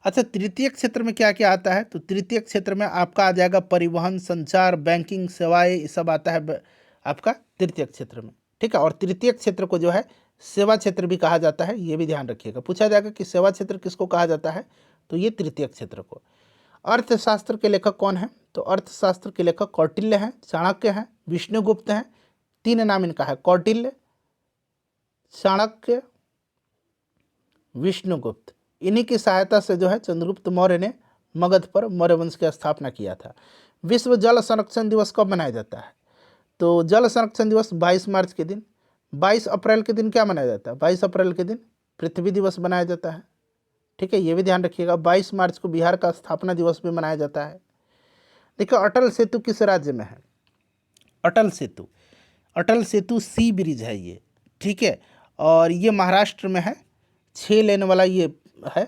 अच्छा तृतीयक क्षेत्र में क्या क्या आता है, तो तृतीयक क्षेत्र में आपका आ जाएगा परिवहन, संचार, बैंकिंग सेवाएं, ये सब आता है आपका तृतीयक क्षेत्र में, ठीक है। और तृतीयक क्षेत्र को जो है सेवा क्षेत्र भी कहा जाता है, ये भी ध्यान रखिएगा, पूछा जाएगा कि सेवा क्षेत्र किसको कहा जाता है, तो ये तृतीयक क्षेत्र को। अर्थशास्त्र के लेखक कौन है, तो अर्थशास्त्र के लेखक कौटिल्य हैं, चाणक्य हैं, विष्णुगुप्त हैं, 3 नाम इनका है, कौटिल्य, चाणक्य, विष्णुगुप्त। इन्हीं की सहायता से जो है चंद्रगुप्त मौर्य ने मगध पर मौर्य वंश की स्थापना किया था। विश्व जल संरक्षण दिवस कब मनाया जाता है, तो जल संरक्षण दिवस 22 मार्च के दिन, 22 अप्रैल के दिन क्या मनाया जाता है, 22 अप्रैल के दिन पृथ्वी दिवस मनाया जाता है, ठीक है, ये भी ध्यान रखिएगा। 22 मार्च को बिहार का स्थापना दिवस भी मनाया जाता है। देखिए अटल सेतु किस राज्य में है, अटल सेतु, अटल सेतु सी ब्रिज है ये, ठीक है। और ये महाराष्ट्र में है, 6 लेन वाला ये है,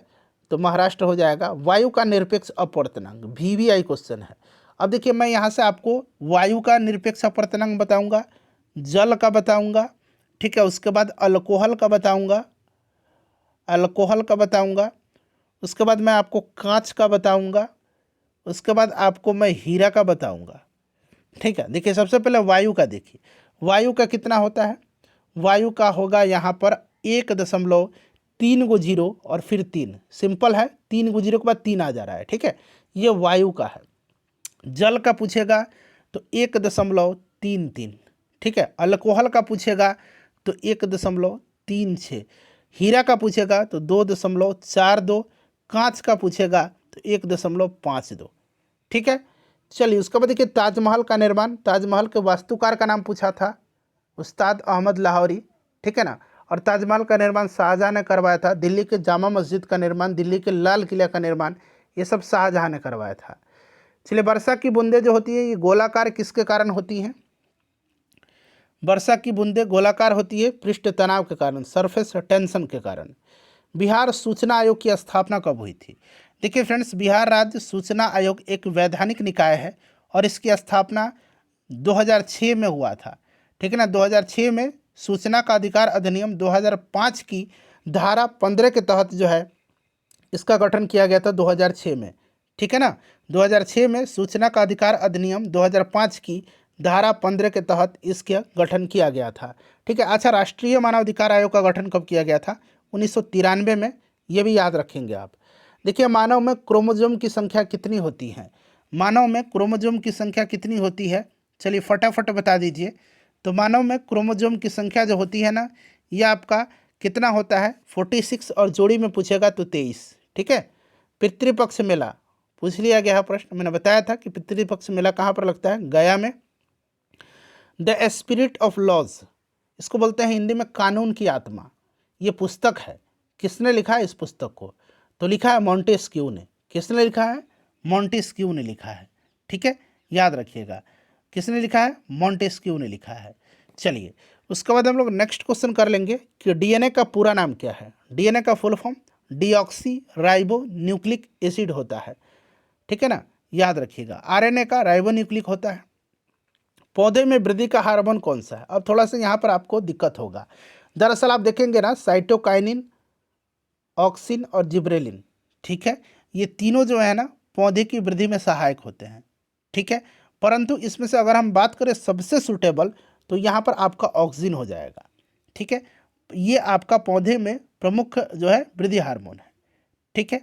तो महाराष्ट्र हो जाएगा। वायु का निरपेक्ष अपवर्तनांक, VVI क्वेश्चन है। अब देखिए मैं यहाँ से आपको वायु का निरपेक्ष अपवर्तनांक बताऊंगा, जल का बताऊंगा, ठीक है, उसके बाद अल्कोहल का बताऊंगा, अल्कोहल का बताऊंगा, उसके बाद मैं आपको कांच का बताऊंगा, उसके बाद आपको मैं हीरा का बताऊंगा, ठीक है। देखिए सबसे पहले वायु का देखिए, वायु का कितना होता है, वायु का होगा यहाँ पर 1.3 और फिर 3, सिंपल है, 3 के बाद 3 आ जा रहा है, ठीक है, ये वायु का है। जल का पूछेगा तो 1.33, ठीक है। अल्कोहल का पूछेगा तो 1.36, हीरा का पूछेगा तो 2.42, कांच का पूछेगा तो 1.52, ठीक है। चलिए उसके बाद देखिए ताजमहल का निर्माण, ताजमहल के वास्तुकार का नाम पूछा था, उस्ताद अहमद लाहौरी, ठीक है ना। और ताजमहल का निर्माण शाहजहां ने करवाया था। दिल्ली के जामा मस्जिद का निर्माण, दिल्ली के लाल किले का निर्माण, ये सब शाहजहां ने करवाया था। चलिए वर्षा की बूंदें जो होती है ये गोलाकार किसके कारण होती हैं, वर्षा की बूंदें गोलाकार होती है पृष्ठ तनाव के कारण, सरफेस टेंशन के कारण। बिहार सूचना आयोग की स्थापना कब हुई थी। देखिए फ्रेंड्स, बिहार राज्य सूचना आयोग एक वैधानिक निकाय है और इसकी स्थापना 2006 में हुआ था, ठीक है ना। 2006 में सूचना का अधिकार अधिनियम 2005 की धारा 15 के तहत जो है इसका गठन किया गया था 2006 में, ठीक है ना। 2006 में सूचना का अधिकार अधिनियम 2005 की धारा 15 के तहत इसका गठन किया गया था, ठीक है। अच्छा, राष्ट्रीय मानवाधिकार आयोग का गठन कब किया गया था, 1993 में, ये भी याद रखेंगे आप। देखिए मानव में क्रोमोसोम की संख्या कितनी होती है, मानव में क्रोमोसोम की संख्या कितनी होती है, चलिए फटाफट बता दीजिए। तो मानव में क्रोमोसोम की संख्या जो होती है ना, ये आपका कितना होता है, 46, और जोड़ी में पूछेगा तो 23, ठीक है। पितृपक्ष मेला पूछ लिया गया है प्रश्न, मैंने बताया था कि पितृपक्ष मेला कहाँ पर लगता है, गया में। द स्पिरिट ऑफ लॉज, इसको बोलते हैं हिंदी में कानून की आत्मा, ये पुस्तक है, किसने लिखा है इस पुस्तक को, तो लिखा है मॉन्टेस्क्यू ने। किसने लिखा है, मॉन्टेस्क्यू ने लिखा है, ठीक है, याद रखिएगा, किसने लिखा है, मॉन्टेस्क्यू ने लिखा है। चलिए उसके बाद हम लोग नेक्स्ट क्वेश्चन कर लेंगे कि डीएनए का पूरा नाम क्या है। डीएनए का full form deoxy ribo nucleic acid होता है, ठीक है ना, याद रखिएगा। आरएनए का राइबो न्यूक्लिक होता है। पौधे में वृद्धि का हार्मोन कौन सा है, अब थोड़ा सा यहाँ पर आपको दिक्कत होगा। दरअसल आप देखेंगे ना, साइटोकाइनिन, ऑक्सिन और जिब्रेलिन, ठीक है, ये तीनों जो है ना पौधे की वृद्धि में सहायक होते हैं, ठीक है। परंतु इसमें से अगर हम बात करें सबसे सूटेबल, तो यहाँ पर आपका ऑक्सिन हो जाएगा, ठीक है। ये आपका पौधे में प्रमुख जो है वृद्धि हार्मोन है, ठीक है।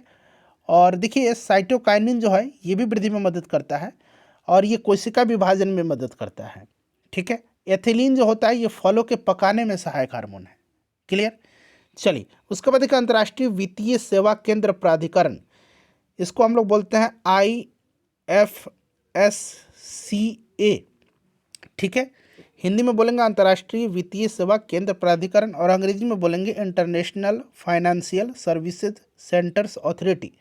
और देखिए साइटोकाइनिन जो है ये भी वृद्धि में मदद करता है और ये कोशिका विभाजन में मदद करता है, ठीक है। एथिलीन जो होता है ये फलों के पकाने में सहायक हार्मोन है, क्लियर। चलिए उसके बाद देखिए अंतर्राष्ट्रीय वित्तीय सेवा केंद्र प्राधिकरण, इसको हम लोग बोलते हैं IFSCA, ठीक है। हिंदी में बोलेंगे अंतर्राष्ट्रीय वित्तीय सेवा केंद्र प्राधिकरण और अंग्रेजी में बोलेंगे international financial services centres authority,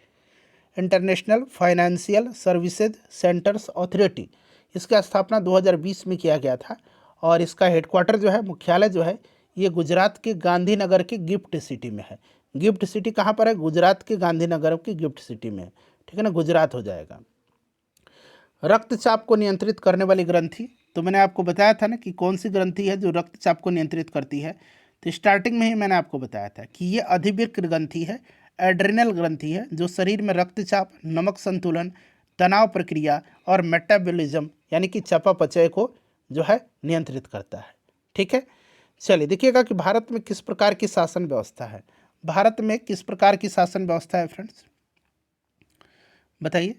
international financial services centres authority. इसका स्थापना 2020 में किया गया था और इसका हेडक्वार्टर जो है, मुख्यालय जो है, ये गुजरात के गांधीनगर के गिफ्ट सिटी में है। गिफ्ट सिटी कहाँ पर है, गुजरात के गांधीनगर की गिफ्ट सिटी में, ठीक है ना, गुजरात हो जाएगा। रक्तचाप को नियंत्रित करने वाली ग्रंथि, तो मैंने आपको बताया था ना कि कौन सी ग्रंथि है जो रक्तचाप को नियंत्रित करती है। तो स्टार्टिंग में ही मैंने आपको बताया था कि ये अधिवृक्क ग्रंथि है, एड्रेनल ग्रंथि है, जो शरीर में रक्तचाप, नमक संतुलन, तनाव प्रक्रिया और मेटाबॉलिज्म यानी कि चयापचय को जो है नियंत्रित करता है, ठीक है। चलिए देखिएगा कि भारत में किस प्रकार की शासन व्यवस्था है। भारत में किस प्रकार की शासन व्यवस्था है फ्रेंड्स, बताइए।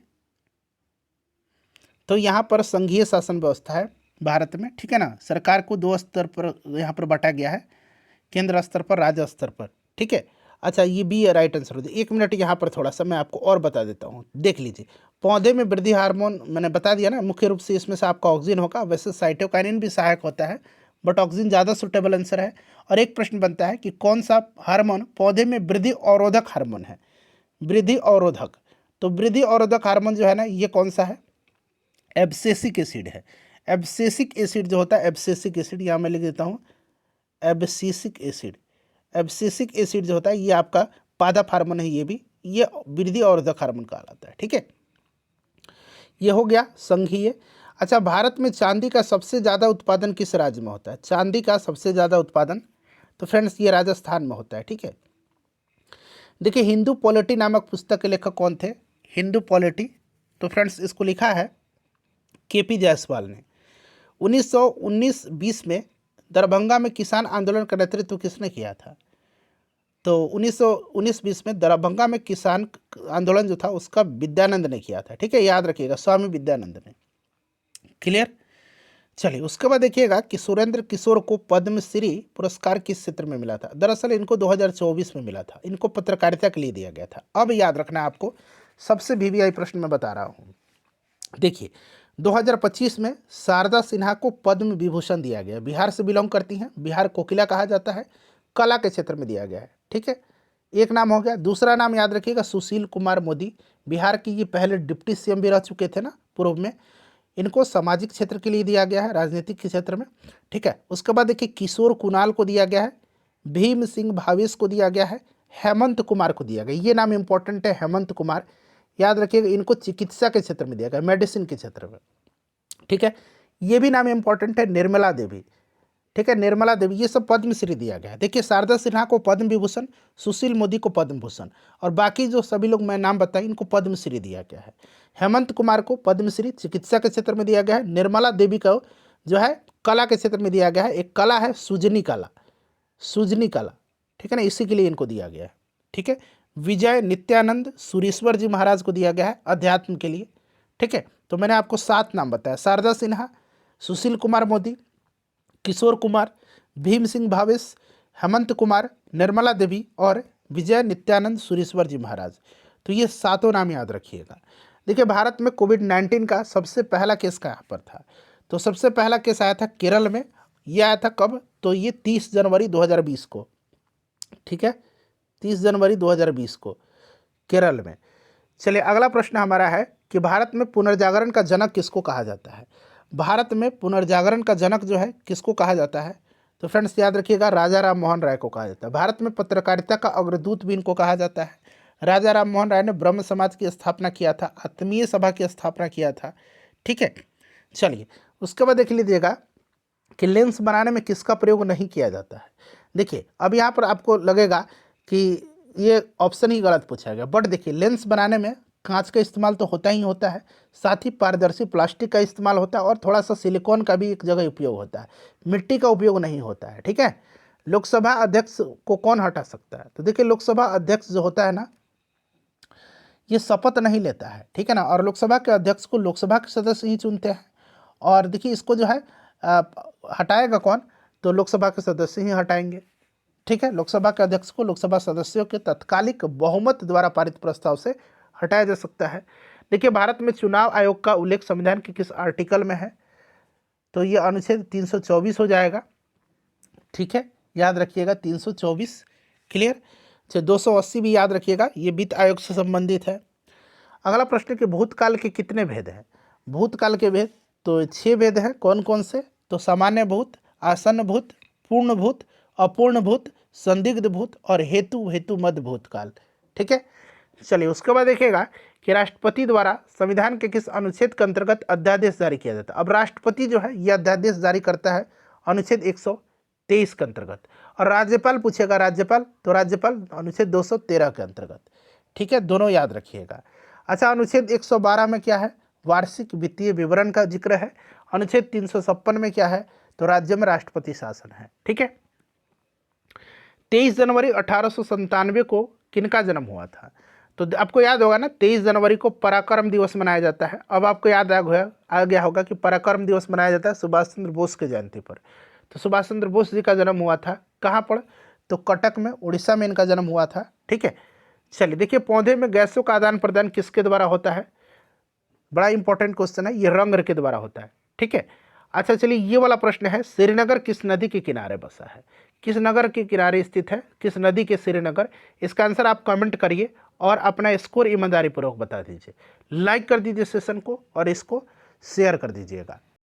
तो यहाँ पर संघीय शासन व्यवस्था है भारत में, ठीक है ना। सरकार को 2 स्तर पर यहाँ पर बांटा गया है, केंद्र स्तर पर, राज्य स्तर पर, ठीक है। अच्छा ये भी राइट आंसर होता है। 1 मिनट यहाँ पर थोड़ा सा मैं आपको और बता देता हूँ, देख लीजिए। पौधे में वृद्धि हार्मोन मैंने बता दिया ना, मुख्य रूप से इसमें से आपका ऑक्सिन होगा, वैसे साइटोकाइनिन भी सहायक होता है बट ऑक्सिन ज़्यादा सुटेबल आंसर है। और एक प्रश्न बनता है कि कौन सा हार्मोन पौधे में वृद्धि अवरोधक हार्मोन है, वृद्धि अवरोधक। तो वृद्धि अवरोधक हार्मोन जो है ना, ये कौन सा है, एब्सिसिक एसिड है। एब्सिसिक एसिड जो होता है, एब्सिसिक एसिड यहाँ मैं लिख देता हूँ, एब्सिसिक एसिड, एब्सिसिक एसिड जो होता है ये आपका पादप हार्मोन है, ये वृद्धि अवरोधक हार्मोन कहलाता है। ठीक है, ये हो गया संघीय। अच्छा, भारत में चांदी का सबसे ज़्यादा उत्पादन किस राज्य में होता है? चांदी का सबसे ज़्यादा उत्पादन, तो फ्रेंड्स ये राजस्थान में होता है। ठीक है, देखिए हिंदू पॉलिटी नामक पुस्तक के लेखक कौन थे? हिंदू पॉलिटी, तो फ्रेंड्स इसको लिखा है केपी जायसवाल ने। 1919-20 में दरभंगा में किसान आंदोलन का नेतृत्व किसने किया था? तो 1919-20 में दरभंगा में किसान आंदोलन जो था उसका विद्यानंद ने किया था। ठीक है, याद रखिएगा, स्वामी विद्यानंद ने। क्लियर? चलिए, उसके बाद देखिएगा कि सुरेंद्र किशोर को पद्मश्री पुरस्कार किस क्षेत्र में मिला था? दरअसल इनको 2024 में मिला था, इनको पत्रकारिता के लिए दिया गया था। अब याद रखना आपको, सबसे वीवीआई प्रश्न मैं बता रहा हूँ। देखिए 2025 में शारदा सिन्हा को पद्म विभूषण दिया गया, बिहार से बिलोंग करती हैं, बिहार कोकिला कहा जाता है, कला के क्षेत्र में दिया गया है। ठीक है, एक नाम हो गया। दूसरा नाम याद रखिएगा, सुशील कुमार मोदी, बिहार की ये पहले डिप्टी सीएम भी रह चुके थे ना पूर्व में, इनको सामाजिक क्षेत्र के लिए दिया गया है, राजनीतिक के क्षेत्र में। ठीक है, उसके बाद देखिए किशोर कुणाल को दिया गया है, भीम सिंह भावेश को दिया गया है, हेमंत कुमार को दिया गया। ये नाम इंपॉर्टेंट है, हेमंत कुमार, याद रखिएगा, इनको चिकित्सा के क्षेत्र में दिया गया, मेडिसिन के क्षेत्र में। ठीक है, ये भी नाम इंपॉर्टेंट है, निर्मला देवी। ठीक है, निर्मला देवी, ये सब पद्मश्री दिया गया है। देखिए शारदा सिन्हा को पद्म विभूषण, सुशील मोदी को पद्म भूषण, और बाकी जो सभी लोग मैं नाम बताई इनको पद्मश्री दिया गया है। हेमंत कुमार को पद्मश्री चिकित्सा के क्षेत्र में दिया गया है। निर्मला देवी को जो है कला के क्षेत्र में दिया गया है, एक कला है सुजनी कला, सुजनी कला। ठीक है ना, इसी के लिए इनको दिया गया है। ठीक है, विजय नित्यानंद सूरीश्वर जी महाराज को दिया गया है अध्यात्म के लिए। ठीक है, तो मैंने आपको 7 नाम बताया, शारदा सिन्हा, सुशील कुमार मोदी, किशोर कुमार, भीम सिंह भावेश, हेमंत कुमार, निर्मला देवी और विजय नित्यानंद सूरीश्वर जी महाराज। तो ये 7 नाम याद रखिएगा। देखिए भारत में कोविड-19 का सबसे पहला केस कहाँ पर था? तो सबसे पहला केस आया था केरल में। ये आया था कब? तो ये 30 जनवरी 2020 को। ठीक है, 30 जनवरी 2020 को केरल में। चलिए अगला प्रश्न हमारा है कि भारत में पुनर्जागरण का जनक किसको कहा जाता है? भारत में पुनर्जागरण का जनक जो है किसको कहा जाता है? तो फ्रेंड्स याद रखिएगा, राजा राम मोहन राय को कहा जाता है। भारत में पत्रकारिता का अग्रदूत भी इनको कहा जाता है। राजा राम मोहन राय ने ब्रह्म समाज की स्थापना किया था, आत्मीय सभा की स्थापना किया था। ठीक है, चलिए उसके बाद देख लीजिएगा कि लेंस बनाने में किसका प्रयोग नहीं किया जाता है। देखिए अब यहाँ पर आपको लगेगा कि ये ऑप्शन ही गलत पूछा गया, बट देखिए लेंस बनाने में कांच का इस्तेमाल तो होता ही होता है, साथ ही पारदर्शी प्लास्टिक का इस्तेमाल होता है और थोड़ा सा सिलिकॉन का भी एक जगह उपयोग होता है, मिट्टी का उपयोग नहीं होता है। ठीक है, लोकसभा अध्यक्ष को कौन हटा सकता है? तो देखिए लोकसभा अध्यक्ष जो होता है ना, ये शपथ नहीं लेता है। ठीक है ना, और लोकसभा के अध्यक्ष को लोकसभा के सदस्य ही चुनते हैं। और देखिए इसको जो है हटाएगा कौन? तो लोकसभा के सदस्य ही हटाएंगे। ठीक है, लोकसभा के अध्यक्ष को लोकसभा सदस्यों के तत्कालिक बहुमत द्वारा पारित प्रस्ताव से हटाया जा सकता है। देखिए भारत में चुनाव आयोग का उल्लेख संविधान के किस आर्टिकल में है? तो ये अनुच्छेद 324 हो जाएगा। ठीक है, याद रखिएगा 324। क्लियर? 280 भी याद रखिएगा, ये वित्त आयोग से संबंधित है। अगला प्रश्न कि भूतकाल के कितने भेद हैं? भूतकाल के भेद तो 6 भेद हैं। कौन कौन से? तो सामान्य भूत, आसन्न भूत, पूर्ण भूत, अपूर्ण भूत, संदिग्ध भूत और हेतु मध्य भूतकाल। ठीक है, चलिए उसके बाद देखिएगा कि राष्ट्रपति द्वारा संविधान के किस अनुच्छेद के अंतर्गत अध्यादेश जारी किया जाता है? अब राष्ट्रपति जो है यह अध्यादेश जारी करता है अनुच्छेद 123 के अंतर्गत। और राज्यपाल पूछेगा, राज्यपाल तो राज्यपाल अनुच्छेद 213 के अंतर्गत। ठीक है, दोनों याद रखिएगा। अच्छा, अनुच्छेद 112 में क्या है? वार्षिक वित्तीय विवरण का जिक्र है। अनुच्छेद 356 में क्या है? तो राज्य में राष्ट्रपति शासन है। ठीक है, 23 जनवरी 1897 को किनका जन्म हुआ था? तो आपको याद होगा ना, 23 जनवरी को पराक्रम दिवस मनाया जाता है। अब आपको याद आ गया होगा कि पराक्रम दिवस मनाया जाता है सुभाष चंद्र बोस के जयंती पर। तो सुभाष चंद्र बोस जी का जन्म हुआ था कहाँ पर? तो कटक में, उड़ीसा में इनका जन्म हुआ था। ठीक है, चलिए देखिए पौधे में गैसों का आदान प्रदान किसके द्वारा होता है? बड़ा इंपॉर्टेंट क्वेश्चन है, ये रंग के द्वारा होता है। ठीक है, अच्छा चलिए ये वाला प्रश्न है, श्रीनगर किस नदी के किनारे बसा है? किस नगर के किनारे स्थित है? किस नदी के श्रीनगर? इसका आंसर आप कमेंट करिए और अपना स्कोर ईमानदारी पूर्वक बता दीजिए। लाइक कर दीजिए सेशन को और इसको शेयर कर दीजिएगा।